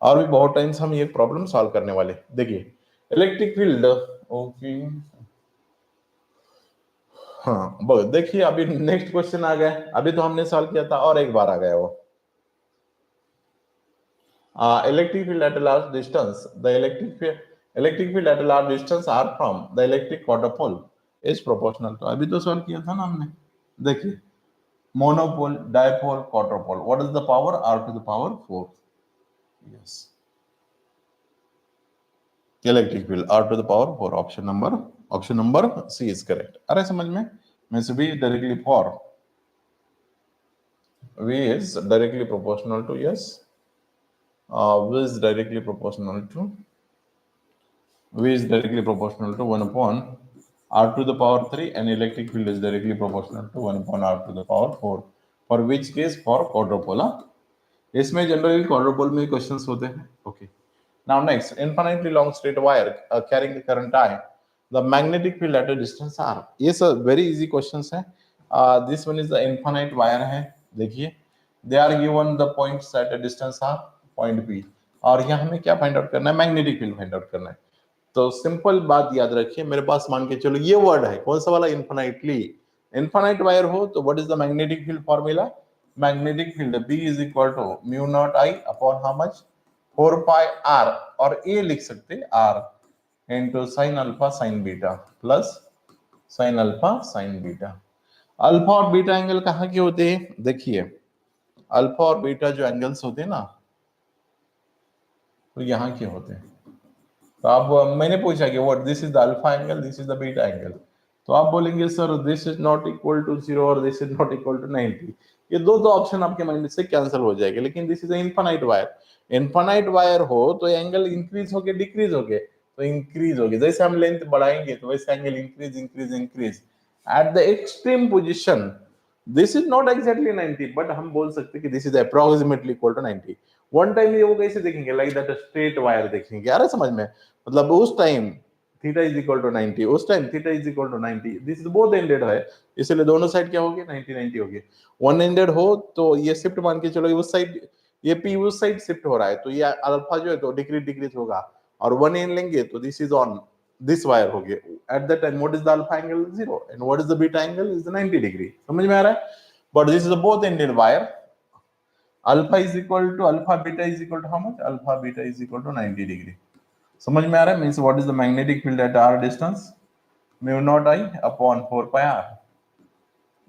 और भी बहुत टाइम से हम ये प्रॉब्लम सॉल्व करने वाले। देखिए इलेक्ट्रिक फील्ड, ओके, हाँ बस देखिए अभी नेक्स्ट क्वेश्चन आ गया। अभी तो हमने सॉल्व किया था और एक बार आ गया वो। Electric field at a large distance, the electric field at a large distance r from the electric quadrupole is proportional. तो अभी तो सॉल्व किया था ना हमने। देखिए monopole, dipole, quadrupole, what is the power, r to the power 4। Yes, electric field r to the power 4, option number C is correct। अरे समझ में, means V is directly for, V is directly proportional to, yes, V is directly proportional to, V is directly proportional to 1 upon r to the power 3, and electric field is directly proportional to 1 upon r to the power 4। for which case, for quadrupole। इसमें generally quadruple में questions होते हैं। Okay, now next, infinitely long straight wire carrying a current I, the magnetic field at a distance r। ये सब very easy questions है। This one is the infinite wire है। देखिए they are given the points at a distance r, point P, और यहाँ हमें क्या find out करना है, मैग्नेटिक फील्ड फाइंड आउट करना है। तो सिंपल बात याद रखिए, मेरे पास मान के चलो ये वर्ड है, कौन सा वाला, इनफाइनाइटली। इनफाइनाइट वायर हो तो what is the magnetic field formula, magnetic field B is equal to mu nought I upon how much, 4 pi r, और ये लिख सकते हैं r into sine alpha sign beta plus sine alpha sign beta. Alpha और beta angle कहाँ के होते हैं, देखिए अल्फा और बीटा जो एंगल्स होते हैं ना, तो यहाँ के होते हैं। तो आप, मैंने पूछा कि what this is the alpha angle, this is the beta angle, तो आप बोलेंगे sir this is not equal to 0 और this is not equal to 90। ये दो ऑप्शन आपके माइंड से कैंसिल हो जाएगा, लेकिन this is infinite wire. Infinite wire हो तो एंगल इंक्रीज होके डिक्रीज होके, तो इंक्रीज होगी, जैसे हम लेंथ बढ़ाएंगे तो वैसे angle increase increase increase at the extreme position. This is not exactly 90, but हम बोल सकते कि this is approximately equal to 90। One time ये वो कैसे देखेंगे, लाइक दैट स्ट्रेट वायर देखेंगे। अरे समझ में, मतलब उस time theta is equal to 90, उस time theta is equal to 90, this is both ended है, इसलिए दोनों साइड क्या होगी, 90 90 होगी। वन एंडेड हो तो ये शिफ्ट मान के चलो उस साइड, ये पी उस साइड शिफ्ट हो रहा है, तो ये अल्फा जो है तो डिक्रीज डिक्रीज होगा, और वन एंड लेंगे तो this is on, this wire हो गया। At that time what is the alpha angle, 0, and what is the beta angle, is 90 degree. समझ में आ रहा है, but this is a both ended wire. Alpha is equal to, alpha beta is equal to how much, alpha beta is equal to 90 degree. समझ में आ रहा है, means what is the magnetic field at r distance, mu nought I upon 4 pi r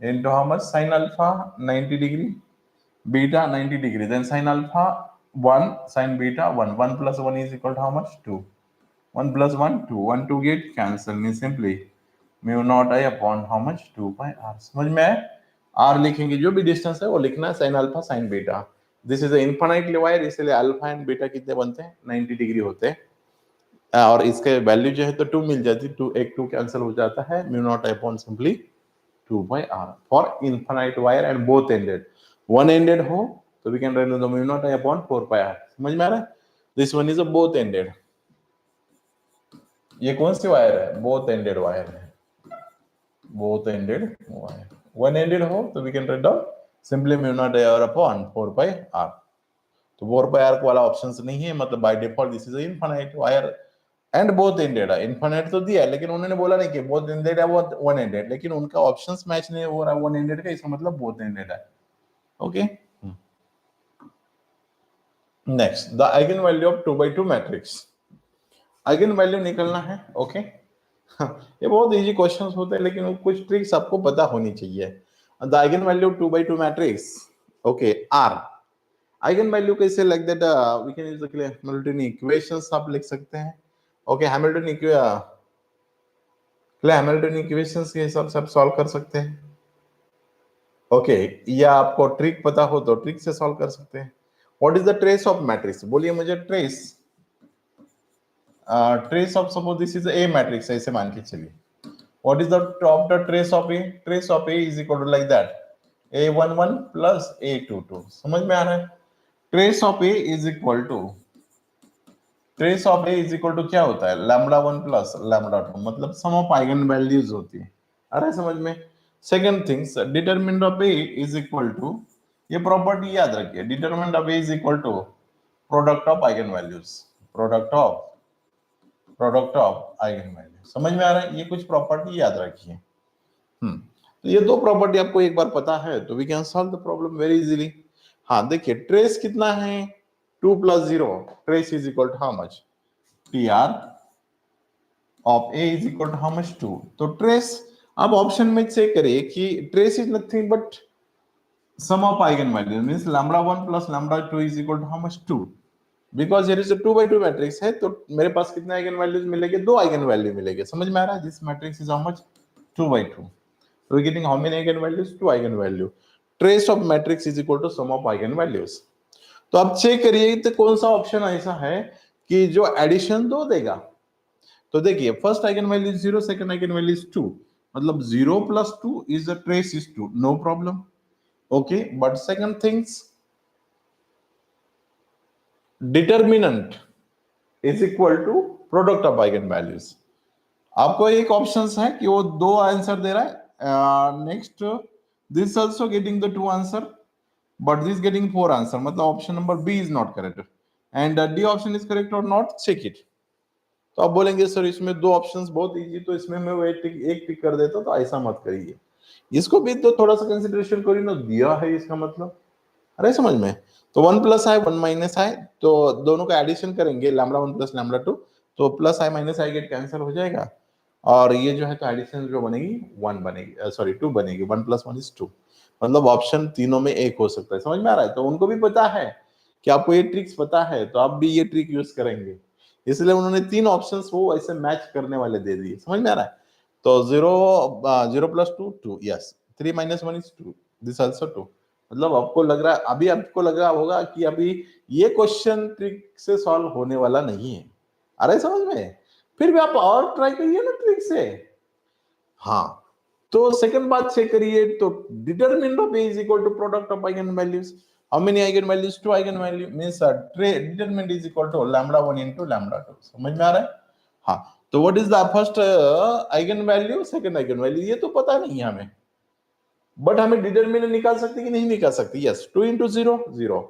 into how much, sin alpha 90 degree, beta 90 degree, then sin alpha 1, sin beta 1, 1 plus 1 is equal to how much, 2। 1 plus 1 2, 1 2 get cancel, means simply mu naught I upon how much 2 by r। समझ में आया? r लिखेंगे, जो भी distance है वो लिखना sin alpha sin beta. This is infinitely wire, इसलिए अल्फा एंड बीटा कितने बनते हैं 90 डिग्री होते हैं। और इसके वैल्यू जो है तो 2 मिल जाती, 2 एक 2 कैंसिल हो जाता है, mu nought upon simply 2 by r for infinite wire and both ended. One ended हो तो we can write the mu nought upon 4 by r। समझ में आ रहा है? This one is a both ended. ये कौन सी वायर है? बोथ एंडेड वायर है, both ended wire. One ended हो तो we can write down simply mu nought upon 4 by r। तो 4 by r वाला ऑप्शंस नहीं है, मतलब by default this is infinite wire and both ended है। इनफाइनाइट तो दिया है, लेकिन उन्होंने बोला नहीं कि बोथ एंडेड है वो वन एंडेड, लेकिन उनका ऑप्शंस मैच नहीं हो रहा वन एंडेड का, इसका मतलब बोथ एंडेड है। Okay, next the eigen value of 2 by 2 matrix. Eigen value निकलना है। ओके ये बहुत इजी क्वेश्चंस होते हैं, लेकिन कुछ ट्रिक्स आपको पता होनी चाहिए। The eigen value 2 by 2 matrix, okay, are eigen value कैसे like that we can use the Hamilton equations आप लिख सकते हैं। ओके, हैमिल्टन इक्वेशंस के हिसाब से आप सॉल्व कर सकते हैं। ओके, या आपको ट्रिक पता हो तो ट्रिक से सॉल्व कर सकते हैं। What is the trace of matrix? बोलिए मुझे trace. Trace of suppose this is A matrix, ऐसे मान के चलिए। What is the top the trace of A? Trace of A is equal to like that a11 plus a22। समझ में आ रहा है? Trace of A is equal to, trace of A is equal to क्या होता है? Lambda 1 plus lambda 2, मतलब सम of eigen values होती है। आ रहा है समझ में? Second things, determinant of A is equal to, ये प्रॉपर्टी याद रखिए, determinant of A is equal to product of eigen values, product of eigen value. समझ में आ रहा है? ये कुछ प्रॉपर्टी याद रखिए। तो ये दो प्रॉपर्टी आपको एक बार पता है तो we can solve the problem very easily. हाँ देखिए, ट्रेस कितना है? 2 plus 0, trace is equal to how much? TR of A is equal to how much 2। तो ट्रेस आप ऑप्शन में चेक करिए कि trace is nothing but sum of eigen value, means lambda 1 plus lambda 2 is equal to how much 2। Because here is a 2 by 2 matrix है, तो मेरे पास कितने eigen values मिलेंगे? दो आइगन वैल्यू मिलेंगे। समझ में आ रहा है? This matrix is how much 2 by 2। So we're getting how many eigenvalues? Two eigenvalue. Trace of matrix is equal to sum of eigenvalues। तो आप चेक करिए तो कौन सा ऑप्शन ऐसा है कि जो एडिशन दो देगा। तो देखिए, first eigen value is 0, second eigen value is 2, मतलब 0 plus 2 is the trace is 2, no problem. Okay, but second things, determinant is equal to product of eigen values. आपको एक ऑप्शन है कि वो दो आंसर दे रहा है, next this also getting the two answer but this getting four answer, मतलब option number B is not correct and D option is correct और नॉट, चेक इट। तो आप बोलेंगे सर इसमें दो ऑप्शंस बहुत इजी, तो इसमें मैं एक टिक कर देता, तो ऐसा मत करिए, इसको भी तो थोड़ा सा कंसिडरेशन करिए ना, दिया है इसका मतलब। अरे समझ में? तो 1 प्लस है 1 माइनस है, तो दोनों का एडिशन करेंगे, लैम्बडा 1 प्लस लैम्बडा 2, तो plus I minus I get cancel हो जाएगा, और ये जो है तो एडिशन जो बनेगी 1 बनेगी, सॉरी 2 बनेगी, 1 प्लस 1 इज 2, मतलब ऑप्शन तीनों में एक हो सकता है। समझ में आ रहा है? तो उनको भी पता है कि आपको ये ट्रिक्स पता है, तो आप भी ये ट्रिक यूज करेंगे, इसलिए उन्होंने तीन ऑप्शंस वो ऐसे मैच करने वाले दे दिए। समझ में आ रहा है? तो 0 plus 2 2, yes, 3 minus 1 is 2, this also 2। मतलब आपको लग रहा है, अभी आपको लग रहा होगा कि अभी ये क्वेश्चन ट्रिक से सॉल्व होने वाला नहीं है। अरे समझ में? फिर भी आप और ट्राई करिए ना ट्रिक से। हाँ, तो सेकंड बात चेक करिए, तो determinant of A is equal to product of eigen values. How many eigenvalues? Two eigenvalue, means determinant is equal to lambda 1 into lambda 2। समझ में आ रहा है? हाँ, तो what is the first eigenvalue, second eigenvalue, ये तो पता नहीं है हमें, बट हमें डिटरमिनेंट निकाल सकते कि नहीं निकाल सकते? Yes, 2 into 0 0,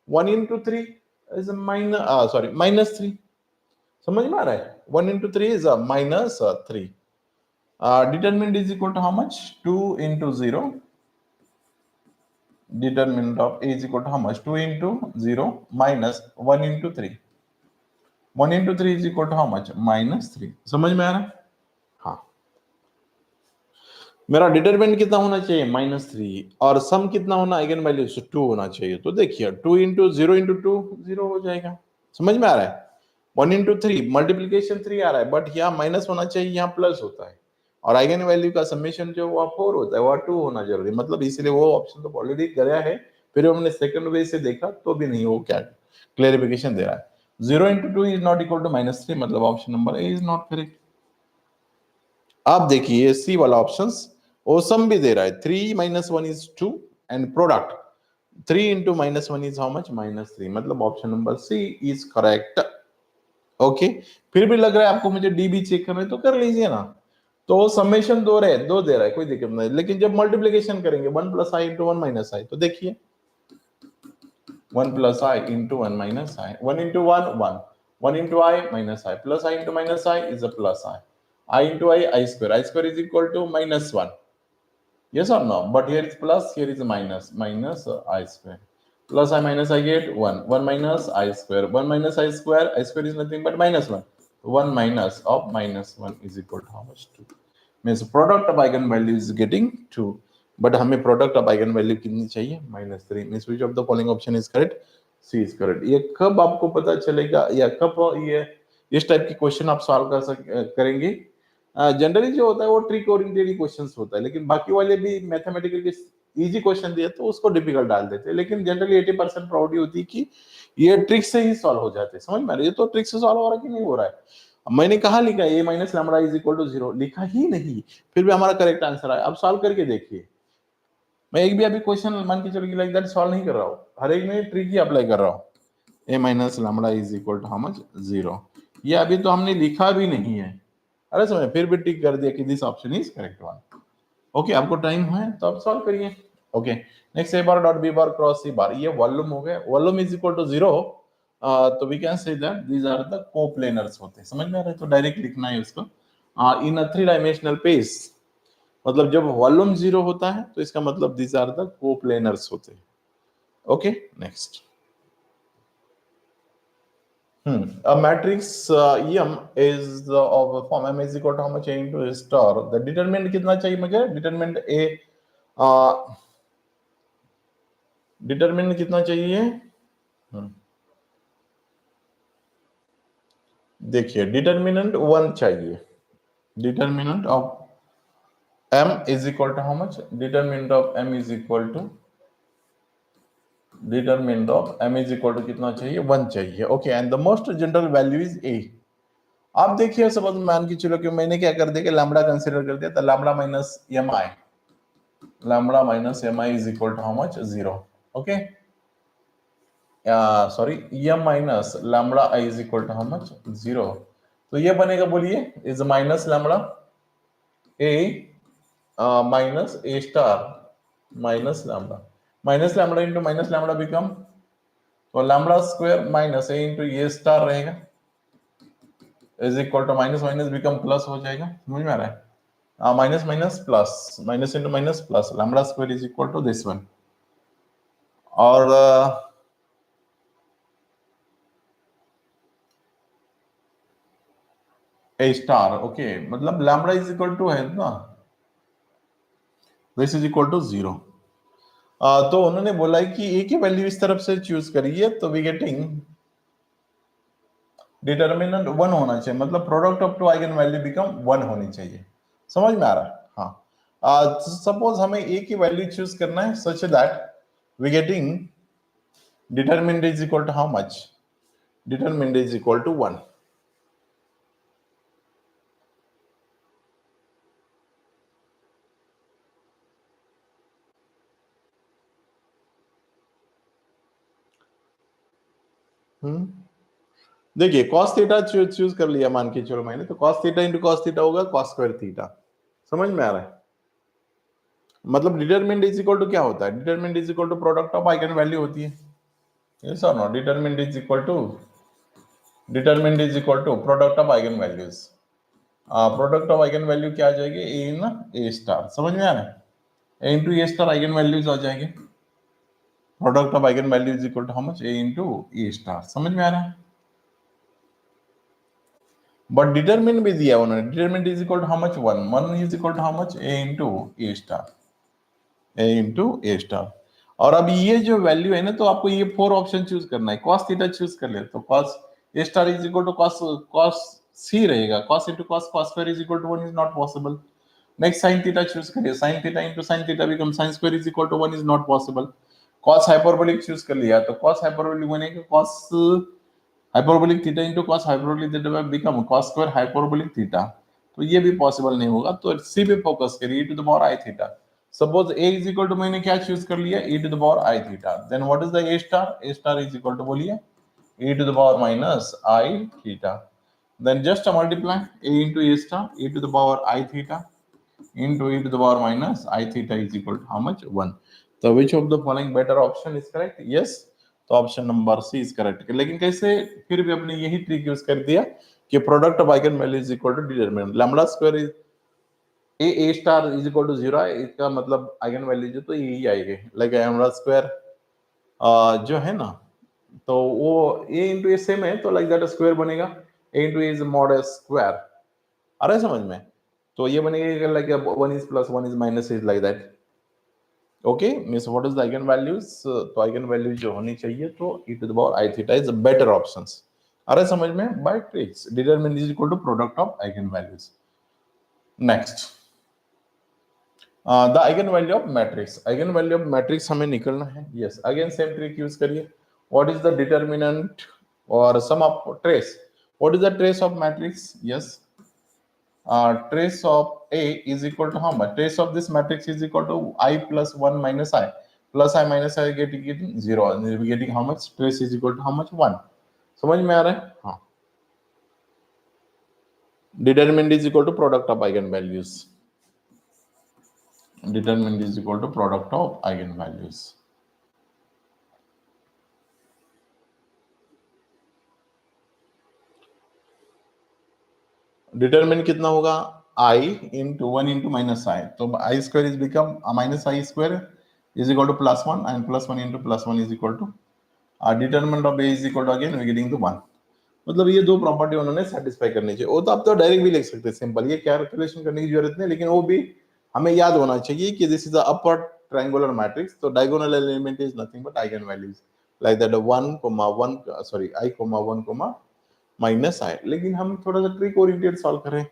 1 into 3 is minus, sorry minus 3। समझ में आ रहा है? 1 into 3 is minus 3। Determinant is equal to how much? 2 into 0. Determinant of A is equal to how much? 2 into 0 minus 1 into 3. 1 into 3 is equal to how much? Minus 3। समझ में आ रहा है? हाँ, मेरा डिटरमिनेंट कितना होना चाहिए? -3, और सम कितना होना? आइगन वैल्यू 2 होना चाहिए। तो देखिए 2 into 0 into 2 0 हो जाएगा। समझ में आ रहा है? 1 इंटू 3 मल्टीप्लीकेशन 3 आ रहा है, बट यहाँ माइनस होना चाहिए, यहाँ प्लस होता है, और आइगन वैल्यू का समेशन जो वह 4 होता है, वह 2 होना जरूरी, मतलब इसलिए वो ऑप्शन तो ऑलरेडी गया है, फिर हमने सेकंड वे से देखा तो भी नहीं, वो क्या क्लेरिफिकेशन दे रहा है। 0 into 2 is not equal to -3, मतलब option number A is not correct. आप देखिए सी वाला ऑप्शन वो सम भी दे रहा है, 3 - 1 is 2 and product 3 into -1 is how much, -3, मतलब option number C is correct. Okay, फिर भी लग रहा है आपको मुझे डी भी चेक करना है तो कर लीजिए ना, तो समेशन दो दे रहा है, कोई दिक्कत नहीं, लेकिन जब मल्टीप्लीकेशन करेंगे 1 + i इंटू 1 - i, तो देखिए 1 + i into 1 - i, 1 into 1 1, 1 into i -i, plus i into -i is a plus i into i square is equal to -1, yes or no, but here is plus, here is minus, I square, plus I minus I get 1, 1 minus I square, 1 minus I square is nothing but -1, 1 minus of -1 is equal to how much, 2, means product of eigenvalue is getting 2, but हमें product of eigenvalue कितनी चाहिए, -3, means which of the following option is correct, C is correct। ये कब आपको पता चलेगा या कब ये इस टाइप की क्वेश्चन आप सॉल्व करेंगे, जनरली जो होता है वो ट्रिक ओरिएंटेड क्वेश्चंस होता है, लेकिन बाकी वाले भी मैथमेटिकल इजी क्वेश्चन दिए तो उसको डिफिकल्ट डाल देते हैं, लेकिन जनरली 80% प्रॉबिलिटी होती है कि ये ट्रिक से ही सॉल्व हो जाते हैं, समझ में आ रही है, तो ट्रिक से सॉल्व हो रहा है कि नहीं हो रहा है। मैंने कहा लिखा a - lambda is equal to 0, लिखा ही नहीं, फिर भी हमारा करेक्ट आंसर है। अब सॉल्व करके देखिए, मैं एक भी अभी क्वेश्चन मान के चलो लाइक दैट सॉल्व नहीं कर रहा हूँ, हर एक में ट्रिक ही अप्लाई कर रहा हूँ। a - lambda is equal to how much, 0, ये अभी तो हमने लिखा भी नहीं है, अरे समझ, फिर भी टिक कर दिया कि this option is correct one. Okay, आपको टाइम है तो आप सॉल्व करिए। Okay, next a bar dot b bar cross c बार, ये वॉल्यूम हो गया, वॉल्यूम इज इक्वल टू 0, तो we can say that these are the coplanars होते हैं, समझ में आ रहा है, तो डायरेक्ट लिखना है उसको इन अ 3 डायमेंशनल स्पेस, मतलब जब वॉल्यूम 0 होता है तो इसका मतलब दीज आर द कोप्लेनर्स होते हैं। Okay, next a matrix em is of a form m is equal to how much a into a star, the determinant कितना चाहिए मुझे, determinant a determinant कितना चाहिए, देखिए determinant 1 चाहिए, determinant of m is equal to how much, determinant of m is equal to कितना चाहिए, 1 चाहिए। Okay, and the most general value is a। आप देखिए सपोज मान के चलो कि मैंने क्या कर दिया कि लैम्बडा कंसीडर कर दिया, तो lambda minus M I is equal to how much, 0। Okay, sorry, M minus lambda I is equal to how much, 0, तो ये बनेगा, बोलिए, is minus lambda A minus A star minus lambda into minus lambda become, तो lambda square minus A into A star रहेगा, is equal to minus minus become plus हो जाएगा, समझ में आ रहा है, minus minus plus, minus into minus plus, lambda square is equal to this one, और ए स्टार। ओके, मतलब लैम्बडा इज इक्वल टू है ना, दिस इज इक्वल टू 0, तो उन्होंने बोला है कि ए की वैल्यू इस तरफ से चूज करिए, तो वी गेटिंग डिटर्मिनेंट 1 होना चाहिए, मतलब product of two eigenvalue become 1 होनी चाहिए, समझ में आ रहा है। हाँ, सपोज हमें ए की वैल्यू चूज करना है such that we getting determinant is equal to how much, determinant is equal to 1। देखिए cos थीटा चूज कर लिया मान के चलो मैंने, तो cos theta into cos theta होगा cos स्क्वायर थीटा, समझ में आ रहा है, मतलब डिटरमिनेंट इज इक्वल टू क्या होता है, determinant is equal to product of eigen value होती है, यस और no, determinant is equal to product of eigen values, product of eigen value क्या आ जाएगी, ए इन ए स्टार, समझ में आ रहा है, A into A star eigenvalues आ जाएंगे, product of eigen value is equal to how much, A into A star, समझ में आ रहा है, बट डिटरमिनेंट भी दिया उन्होंने, determinant is equal to how much, 1 is equal to how much, A into A star, और अब ये जो वैल्यू है ना, तो आपको ये 4 ऑप्शन चूज करना है, cos थीटा चूज कर ले, तो cos A star is equal to cos c रहेगा, cos into cos square is equal to 1 is not possible. Next sin theta choose करिए, sin theta into sin theta becomes sin square is equal to 1 is not possible. Cos hyperbolic choose कर लिया तो cos hyperbolic बनेगा cos hyperbolic theta into cos hyperbolic theta become cos square hyperbolic theta. तो ये भी possible नहीं होगा, तो सी पे फोकस करिए, e to the power I theta. Suppose a is equal to मैंने क्या चूज कर लिया, e to the power I theta. Then what is the a star? A star is equal to बोलिए e to the power minus I theta. Then just multiply a into a star, e to the power I theta into e to the power minus I theta is equal to how much? 1. So which of the following better option is correct? Yes. तो option number C is correct. लेकिन कैसे, फिर भी अपने यही trick use कर दिया कि product of eigen value is equal to determinant lambda square is A star is equal to 0 है, इसका मतलब आइगन वैल्यू जो तो यही आएगी, लाइक लैम्बडा स्क्वायर जो है ना, तो वो a इंटू ए सेम है, तो लाइक दैट स्क्वायर बनेगा a into is mod square. आ रहा है समझ में? तो ये बनेगा लाइक 1 is plus 1 is minus is like that. Okay, means what is the eigen values? तो आइगन वैल्यू जो होनी चाहिए तो e to the power I theta is a better options. आ रहा है समझ में? By tricks determinant is equal to product of eigen values. Next the eigen value of matrix. Eigen value of matrix हमें निकलना है। Yes, again same trick use करिए। What is the determinant और sum of trace? What is the trace of matrix? Yes, trace of A is equal to how much? Trace of this matrix is equal to I plus 1 minus I. Plus I minus I getting 0. And we're getting how much? Trace is equal to how much? 1. समझ में आ रहा है? हाँ. Determinant is equal to product of eigenvalues. Determinant is equal to product of eigenvalues. Determinant कितना होगा? I into 1 into minus I. तो I square is become minus I square is equal to plus 1 and plus 1 into plus 1 is equal to determinant of A is equal to again we getting to 1. मतलब ये दो property उन्होंने satisfy करनी चाहिए। वो तो आप तो डायरेक्ट भी लिख सकते हैं सिंपल, ये कैलकुलेशन करने की जरूरत नहीं, लेकिन वो भी हमें याद होना चाहिए कि this is the upper triangular matrix, तो diagonal element is nothing but eigen values like that 1, sorry I, 1, minus I। लेकिन हम थोड़ा सा ट्रिक ओरिएंटेड सॉल्व करें,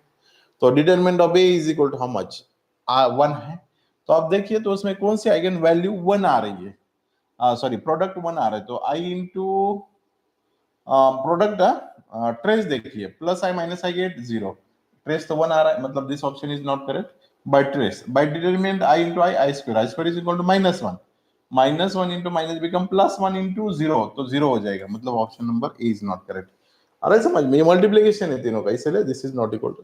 तो determinant of A is equal to how much? 1 है। तो आप देखिए तो उसमें कौन सी आइगन वैल्यू 1 आ रही है, सॉरी प्रोडक्ट 1 आ रहा है, तो I इंटू प्रोडक्ट ट्रेस देखिए, plus I minus I get 0, trace तो 1 आ रहा है, मतलब this option is not correct. By trace, by determinant I into I square is equal to -1, -1 into minus become +1 into 0, तो 0 हो जाएगा, मतलब option number A is not correct. अरे समझ में, मल्टीप्लिकेशन है तीनों का, इसलिए this is not equal to.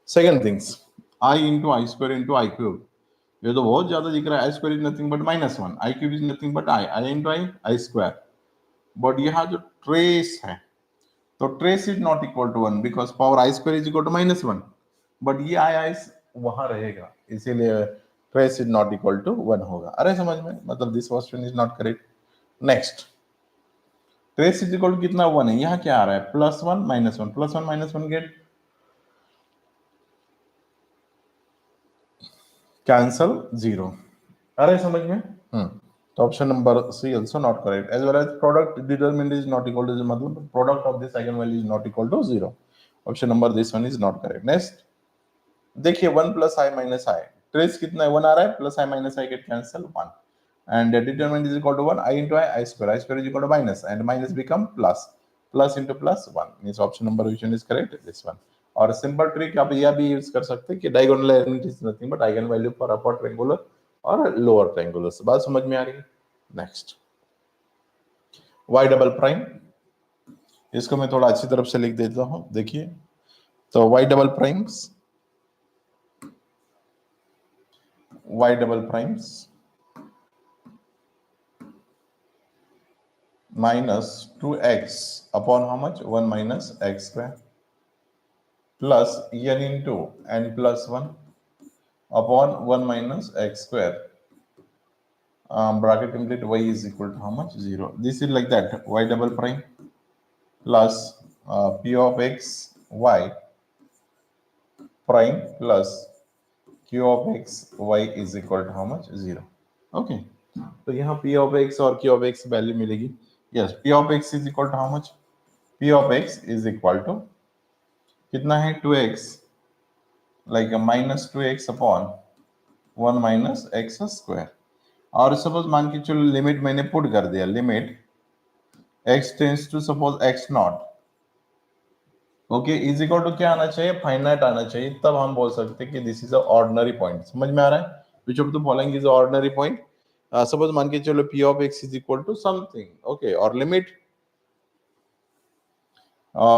Second things, I into I square into I cube, ये तो बहुत ज्यादा दिख रहा है। I square is nothing but -1, I cube is nothing but I into I square, but यहाँ जो ट्रेस है, तो trace is not equal to 1 because power I square is equal to -1, but ये I वहां रहेगा, इसीलिए trace is not equal to 1 होगा। अरे समझ में, मतलब this option is not correct. Next, trace is equal to कितना 1 है, यहाँ क्या आ रहा है? +1 -1, +1 -1 गेट कैंसल 0। अरे समझ में? तो option number C also not correct, as well as product determinant is not equal to, मतलब product of this eigen value is not equal to 0। Option number this one is not correct. Next देखिए 1 plus I minus I, trace कितना है? 1 आ रहा है, plus I minus I get cancel 1, and determinant is equal to 1, I into I square is equal to minus, and minus become plus, plus into plus 1 means option number which one is correct? This one। और simple trick आप यह भी use कर सकते हैं कि diagonal element is nothing but eigen value for upper triangular और lower triangular. बात समझ में आ रही है? नेक्स्ट, y डबल प्राइम, इसको मैं थोड़ा अच्छी तरफ से लिख देता हूं, देखिए तो y double primes minus 2x upon how much? 1 minus x square plus n into n plus 1 upon 1 minus x square, bracket complete, y is equal to how much? 0. This is like that, y double prime plus p of x y prime plus q of x y is equal to how much? 0. Okay, तो यहाँ p of x और q of x value मिलेगी। Yes, p of x is equal to how much? p of x is equal to कितना है 2x like minus 2x upon 1 minus x square। और suppose मान के चलो limit मैंने put कर दिया, limit x tends to suppose x naught, okay, is equal to क्या आना चाहिए, फाइनाइट आना चाहिए, तब हम बोल सकते हैं कि this is a ordinary point. समझ में आ रहा है? Which of the following is ordinary point? Suppose मान के चलो p of x is equal to something, okay, और limit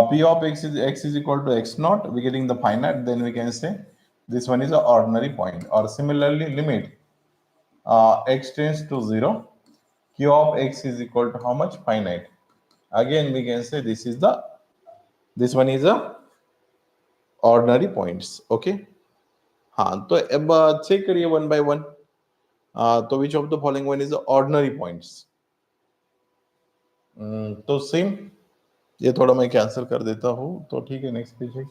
p of x is equal to x naught, we getting the finite, then we can say this one is an ordinary point. Or similarly, limit x tends to 0, q of x is equal to how much, finite. Again we can say this one is a ordinary points, okay। हाँ, तो अब check करिए one by one. तो which of the following one is ordinary points? तो same, ये थोड़ा मैं cancel कर देता हूं, तो ठीक है, नेक्स्ट पेज है।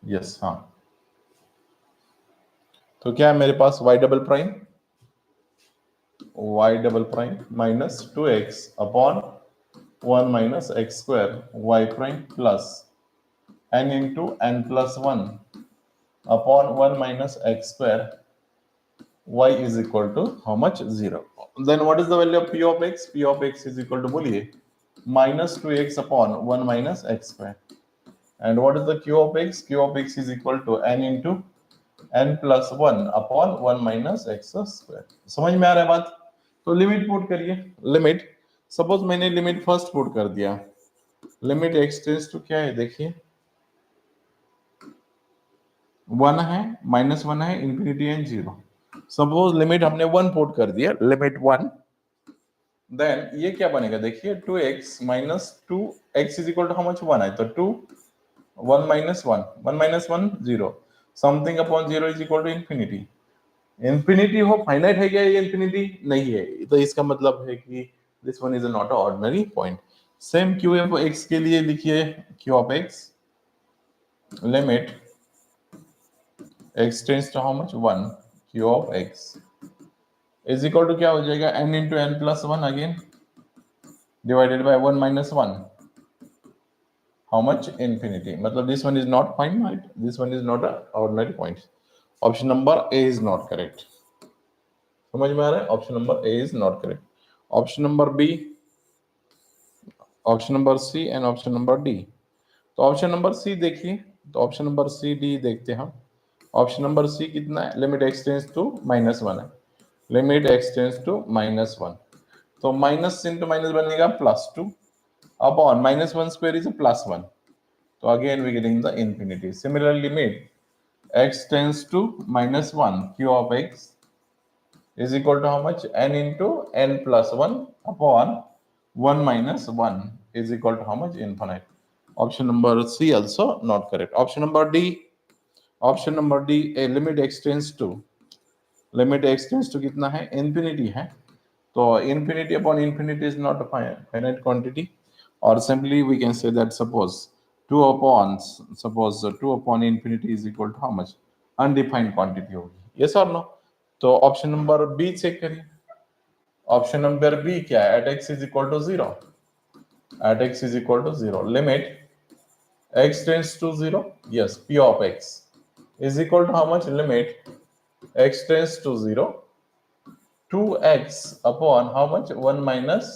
यस, हाँ, तो क्या है मेरे पास, y double prime minus 2x upon 1 minus X square y prime plus n into n plus 1 upon 1 minus X square y is equal to how much, 0। then what is the value of p of x? p of x is equal to बोलिए minus 2x upon 1 minus x square। and what is the q of x? q of x is equal to n into n plus 1 upon 1 minus x square। समझ में आ रहा है बात? तो limit put करिए, limit suppose मैंने limit first put कर दिया, लिमिट x टेंड्स टू क्या है, देखिए 1 है, -1 है, इंफिनिटी एंड 0। सपोज लिमिट हमने 1 पुट कर दिया, लिमिट 1, देन ये क्या बनेगा, देखिए 2x minus 2x is equal to how much, 1 है, तो 2 1 minus 1 0, something upon 0 is equal to infinity। Infinity हो, फाइनाइट है क्या ये, इंफिनिटी नहीं है, तो इसका मतलब है कि this one is not a ordinary point. Same Q of X के लिए लिखिए, Q of X limit X tends to how much, 1, Q of X is equal to क्या हो जाएगा, n into N plus 1 again divided by 1 minus 1, how much, infinity. मतलब this one is not finite, this one is not a ordinary point. Option number A is not correct. समझ में आ रहा है? Option number A is not correct. Option number B, option number C and option number D. तो option number C देखिए, तो option number C D देखते हैं हम। ऑप्शन नंबर सी कितना है, लिमिट एक्स टेंड्स टू -1 है, लिमिट एक्स टेंड्स टू -1, तो माइनस इंटू माइनस बनेगा +2 अपॉन -1 स्क्वायर इज +1, तो again we getting the infinity. Similarly limit x tends to -1, q of x is equal to how much, n into n plus 1 upon 1 minus 1 is equal to how much, infinite। Option number C also not correct। Option number D, a limit extends to कितना है, infinity है, तो infinity upon infinity is not a finite quantity, or simply we can say that suppose 2 upon infinity is equal to how much, undefined quantity होगी। yes or no? तो option number B check करिए। Option number B क्या है, at X is equal to 0, at X is equal to 0 limit X tends to 0, yes, P of X is equal to how much, limit X tends to 0 2x upon how much, 1 minus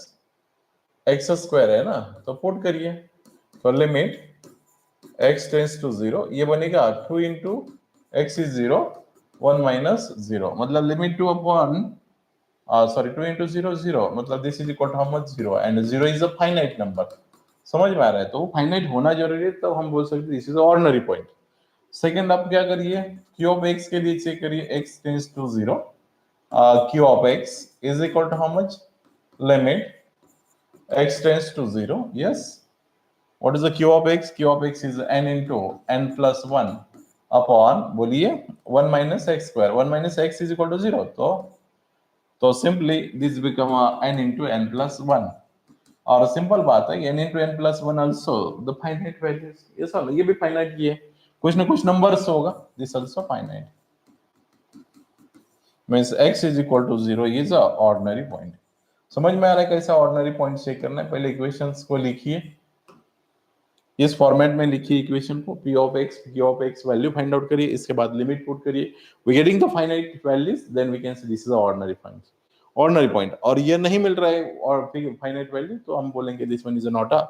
X square है ना, तो put करिए, तो limit x tends to 0, ये बनेगा 2 into x is 0 1 minus 0, मतलब limit 2 upon 2 into 0 0, मतलब this is equal to how much, 0, and 0 is a finite number. समझ में आ रहा है? तो फाइनाइट होना जरूरी है, तब हम बोल सकते हैं this is ordinary point. Second आप क्या करिए, q ऑफ x के लिए चेक करिए, x tends to 0, q of x is equal to how much, limit x tends to 0, yes, what is the q of x? q of x is n into n plus 1 upon, बोलिए 1 minus x square, 1 minus x is equal to 0, तो simply this become n into n plus 1, और simple बात है, n into n plus 1 also the finite values, ये सब ये भी finite ही है, कुछ ना कुछ नंबर्स होगा, this also finite, means x is equal to 0 is a ordinary point। समझ में आ रहा है कैसा ऑर्डिनरी पॉइंट चेक करना है? पहले इक्वेशंस को लिखिए, इस फॉर्मेट में लिखिए इक्वेशन को, p of x value find out करिए, इसके बाद लिमिट पुट करिए, we getting the finite values, then we can say this is ordinary point, ordinary point. और ये नहीं मिल रहा है और फाइनाइट वैल्यू, तो हम बोलेंगे this one is not a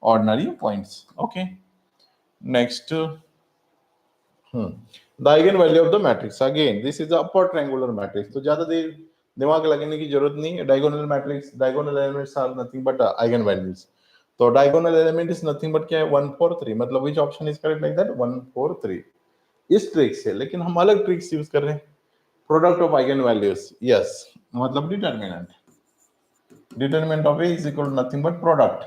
ordinary points. Okay, next, the eigen value of the matrix, again this is upper triangular matrix, तो ज्यादा देर दिमाग लगाने की जरूरत नहीं है। Diagonal matrix, diagonal elements are nothing but eigen values. तो diagonal element is nothing but क्या है, 1 4 3, मतलब which option is correct like that, 1 4 3, इस ट्रिक से। लेकिन हम अलग ट्रिक्स यूज कर रहे हैं, product of eigen values, yes, मतलब determinant, determinant of A is equal to nothing but product.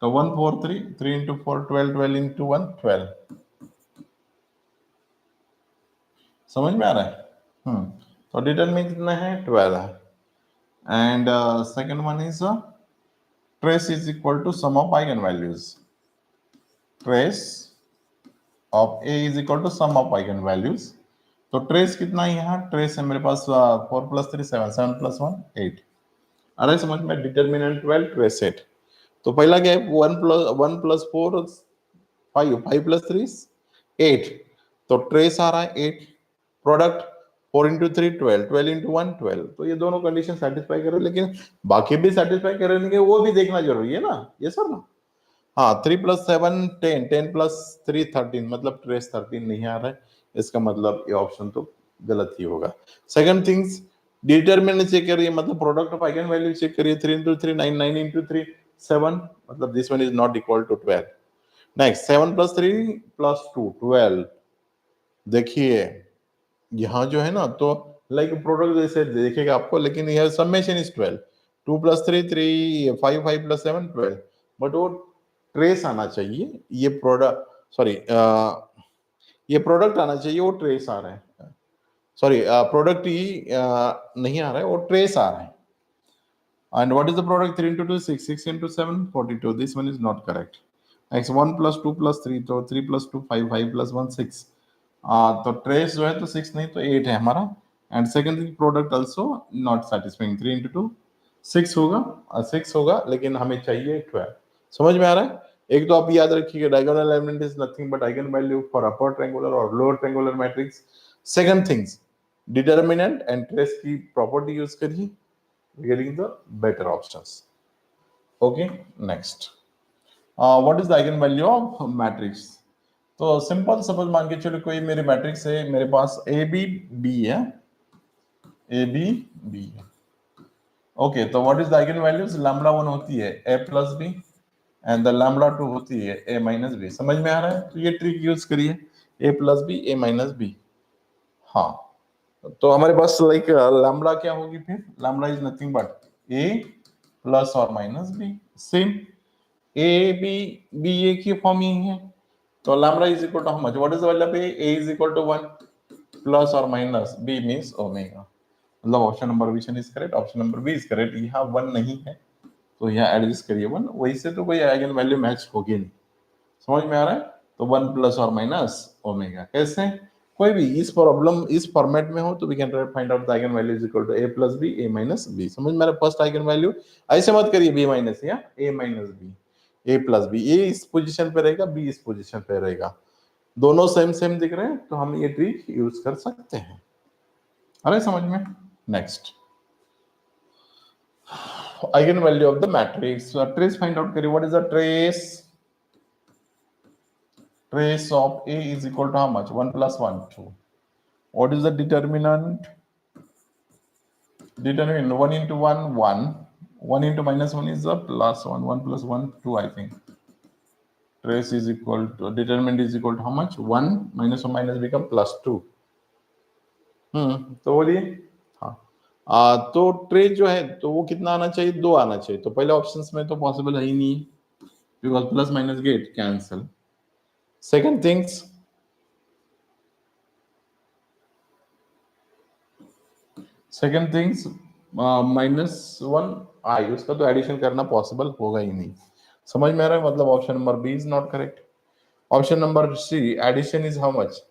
तो 1 4 3, 3 into 4 12, 12 into 1 12, समझ में आ रहा है? तो डिटरमिनेंट कितना है, 12 है। And second one is trace is equal to sum of eigen values, trace of A is equal to sum of eigen values. तो ट्रेस कितना है यहाँ, ट्रेस है मेरे पास 4 + 3 7, 7 + 1 8, अरे समझ में, डिटरमिनेंट 12, ट्रेस 8। तो पहला क्या है, 1 + 4 5, 5 + 3 8, तो ट्रेस आ रहा है 8, प्रोडक्ट 4 into 3 12, 12 into 1 12, तो ये दोनों कंडीशन सेटिस्फाई कर रहे, लेकिन बाकी भी सेटिस्फाई करेंगे के वो भी देखना जरूरी है ना, ये सर ना। हाँ, 3 + 7 10, 10 + 3 13, मतलब ट्रेस 13 नहीं आ रहा है, इसका मतलब ये ऑप्शन तो गलत ही होगा। सेकंड थिंग्स, डिटरमिनेंट चेक करिए, मतलब product of eigen value check करिए, 3 into 3 9, 9 into 3 7, मतलब this one is not equal to 12। Next, 7 + 3 + 2 12, देखिए यहाँ जो है ना, तो लाइक प्रोडक्ट जैसे देखेगा आपको, लेकिन यह समेशन इज 12, 2 + 3 3, 5 5 + 7 12, बट वो ट्रेस आना चाहिए, ये प्रोडक्ट, सॉरी, ये प्रोडक्ट आना चाहिए, वो ट्रेस आ रहा है, सॉरी, प्रोडक्ट ही नहीं आ रहा है, वो ट्रेस आ रहा है। And what is the product? 3 into 2 6, 6 into 7 42, this one is not correct. Next, 1 + 2 + 3, तो 3 + 2 5, 5 + 1 6, तो ट्रेस जो है तो 6 नहीं तो 8 है हमारा। And second thing, product also not satisfying, 3 into 2 6 होगा, 6 होगा, लेकिन हमें चाहिए 12। समझ में आ रहा है? एक तो आप याद रखिएगा, diagonal element is nothing but eigen value for upper triangular और lower triangular matrix. Second things, determinant and trace की प्रॉपर्टी यूज करिए, getting the better options. Okay, next, what is the eigenvalue of matrix? तो simple suppose मान के चलो कोई मेरी matrix है, मेरे पास ए बी बी है, ए बी बी है। ओके, तो what is the eigen values, lambda 1 होती है a + b and the lambda 2 होती है a - b। समझ में आ रहा है? तो ये ट्रिक यूज करिए, a + b a - b। हाँ, तो हमारे पास लाइक लैम्बडा क्या होगी फिर, lambda is nothing but a ± b, same a b b a की फॉर्म ही है। तो lambda is equal to how much, what is the value of a is equal to 1 ± b means omega, मतलब option number B is correct, option number B is correct. यहाँ 1 नहीं है तो यहाँ एडजस्ट करिए 1, वही से तो कोई आइगन वैल्यू मैच होगी नहीं। समझ में आ रहा है? तो 1 ± ओमेगा, कैसे, कोई भी इस प्रॉब्लम इस फॉर्मेट में हो तो we can find out the eigen value is equal to a + b a - b। समझ में आ रहा है? फर्स्ट आइगन वैल्यू ऐसे मत करिए b माइनस या a - b, a + b, a इस पोजीशन पे रहेगा, b इस पोजीशन पे रहेगा, दोनों सेम सेम दिख रहे हैं, तो हम ये ट्रिक यूज कर सकते हैं। अरे समझ में? Next, eigen value of the matrix, trace find out करिए, what is the trace of A is equal to how much, 1 + 1 2, what is the determinant, 1 into 1 1, 1 into -1 is a +1, 1 + 1 2, I think. Trace is equal to, determinant is equal to how much, 1 -1 become +2। तो बोलिए, हाँ, तो trace जो है तो वो कितना आना चाहिए, 2 आना चाहिए, तो पहले ऑप्शंस में तो पॉसिबल है ही नहीं, because plus minus get cancel. Second things, -1 आई, उसका तो एडिशन करना पॉसिबल होगा ही नहीं। समझ में आ रहा है? मतलब option number B is not correct. Option number C, addition is how much,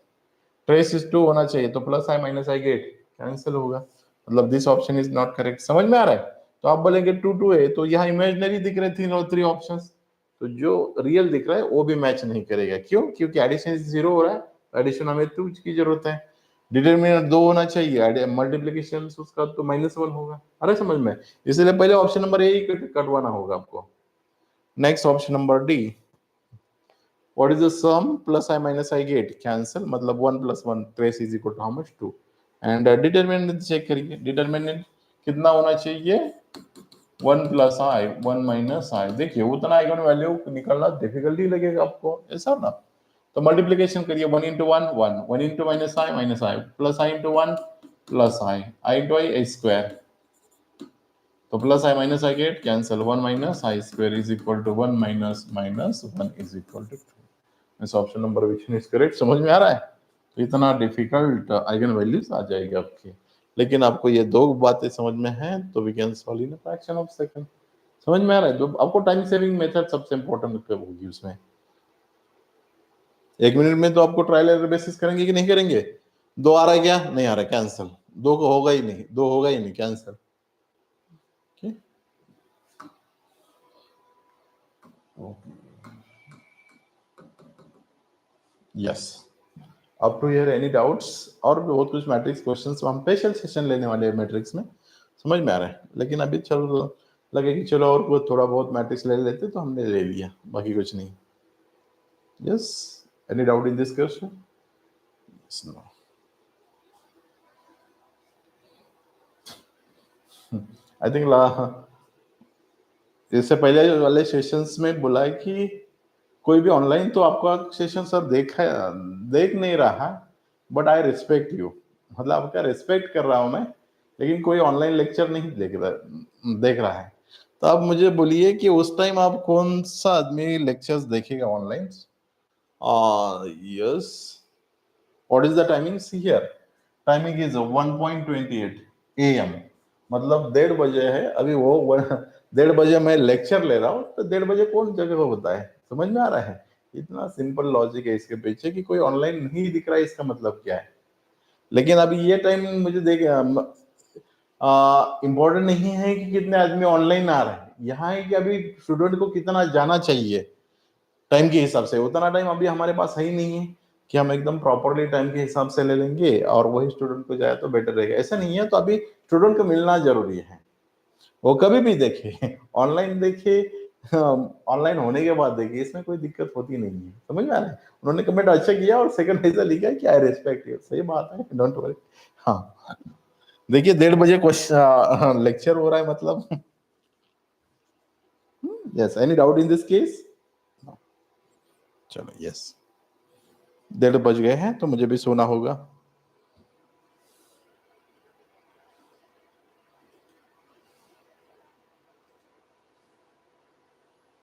trace is 2 होना चाहिए, तो +i - i गेट कैंसिल होगा, मतलब this option is not correct. समझ में आ रहा है? तो आप बोलेंगे 2 2 है, तो यहाँ इमेजिनरी दिख रहे तीन और 3 ऑप्शंस, तो जो रियल दिख रहा है वो भी मैच नहीं करेगा। क्यों? क्योंकि एडिशन 0 हो रहा है, एडिशन हमें 2 की जरूरत है। डिटरमिनेंट 2 होना चाहिए, मल्टीप्लीकेशन उसका तो -1 होगा। अरे समझ में, इसलिए पहले ऑप्शन नंबर ए ही कटवाना होगा आपको। Next option number D, what is the sum plus I minus I get cancel, मतलब 1 plus 1 trace is equal to how much 2, and determinant check करिए, डिटरमिनेंट कितना होना चाहिए 1 plus I 1 minus I। देखिए उतना आइगन वैल्यू निकालना difficult ही लगेगा आपको, ऐसा ना। तो मल्टीप्लिकेशन करिए, 1 into 1 1, 1 into minus I plus I into 1 plus I into I square, तो plus I minus I get cancel, 1 minus I square is equal to 1 minus 1 is equal to 2। इस option number which is correct. समझ में आ रहा है? तो इतना difficult eigen values आ जाएगी आपकी, लेकिन आपको ये दो बातें समझ में हैं तो we can solve in a fraction of second. समझ में आ रहा है? जो आपको टाइम सेविंग मेथड सबसे इंपॉर्टेंट होगी उसमें। 1 मिनट में तो आपको ट्रायल एरर बेसिस करेंगे कि नहीं करेंगे? 2 आ रहा है क्या? नहीं आ रहा है, कैंसिल। 2 को होगा ही नहीं, 2 होगा ही नहीं, cancel. Yes, up to here any doubts? और भी बहुत कुछ मैट्रिक्स क्वेश्चंस हम स्पेशल सेशन लेने वाले हैं मैट्रिक्स में, समझ में आ रहा है? लेकिन अभी चलो लगे कि चलो और कोई थोड़ा बहुत मैट्रिक्स ले लेते, तो हमने ले लिया, बाकी कुछ नहीं। Yes, any doubt in this question? No. I think इससे पहले वाले सेशंस में बोला है कि कोई भी ऑनलाइन तो आपका सेशन सर देख नहीं रहा, बट आई रिस्पेक्ट यू, मतलब आपका रिस्पेक्ट कर रहा हूं मैं, लेकिन कोई ऑनलाइन लेक्चर नहीं देख रहा है। तो आप मुझे बोलिए कि उस टाइम आप कौन सा आदमी लेक्चर्स देखेगा online? Yes, what is the timing? See here, timing is 1:28 AM, मतलब 1:30 बजे है अभी। वो 1:30 बजे मैं लेक्चर ले रहा हूँ, तो 1:30 बजे कौन जगह को होता है? समझ में आ रहा है? इतना सिंपल लॉजिक है इसके पीछे कि कोई ऑनलाइन नहीं दिख रहा है, इसका मतलब क्या है? लेकिन अभी ये टाइम मुझे देख इम्पोर्टेंट नहीं है कि कितने आदमी ऑनलाइन आ रहे हैं, यहाँ है कि अभी स्टूडेंट को कितना जाना चाहिए टाइम के हिसाब से। उतना टाइम अभी हमारे पास है ही नहीं है कि हम एकदम प्रॉपरली टाइम के हिसाब से ले लेंगे और वही स्टूडेंट को जाए तो बेटर रहेगा, ऐसा नहीं है। तो अभी स्टूडेंट को मिलना जरूरी है, वो कभी भी देखे, ऑनलाइन देखे, ऑनलाइन होने के बाद देखिए, इसमें कोई दिक्कत होती नहीं है। समझ में आ रहा है? उन्होंने कमेंट अच्छा किया और सेकंड ऐसा लिखा है कि आई रिस्पेक्ट यू, सही बात है, डोंट वरी। हाँ, देखिए 1:30 बजे क्वेश्चन लेक्चर हो रहा है, मतलब yes, any doubt in this case? चलो, यस, 1:30 बज गए हैं तो मुझे भी सोना होगा।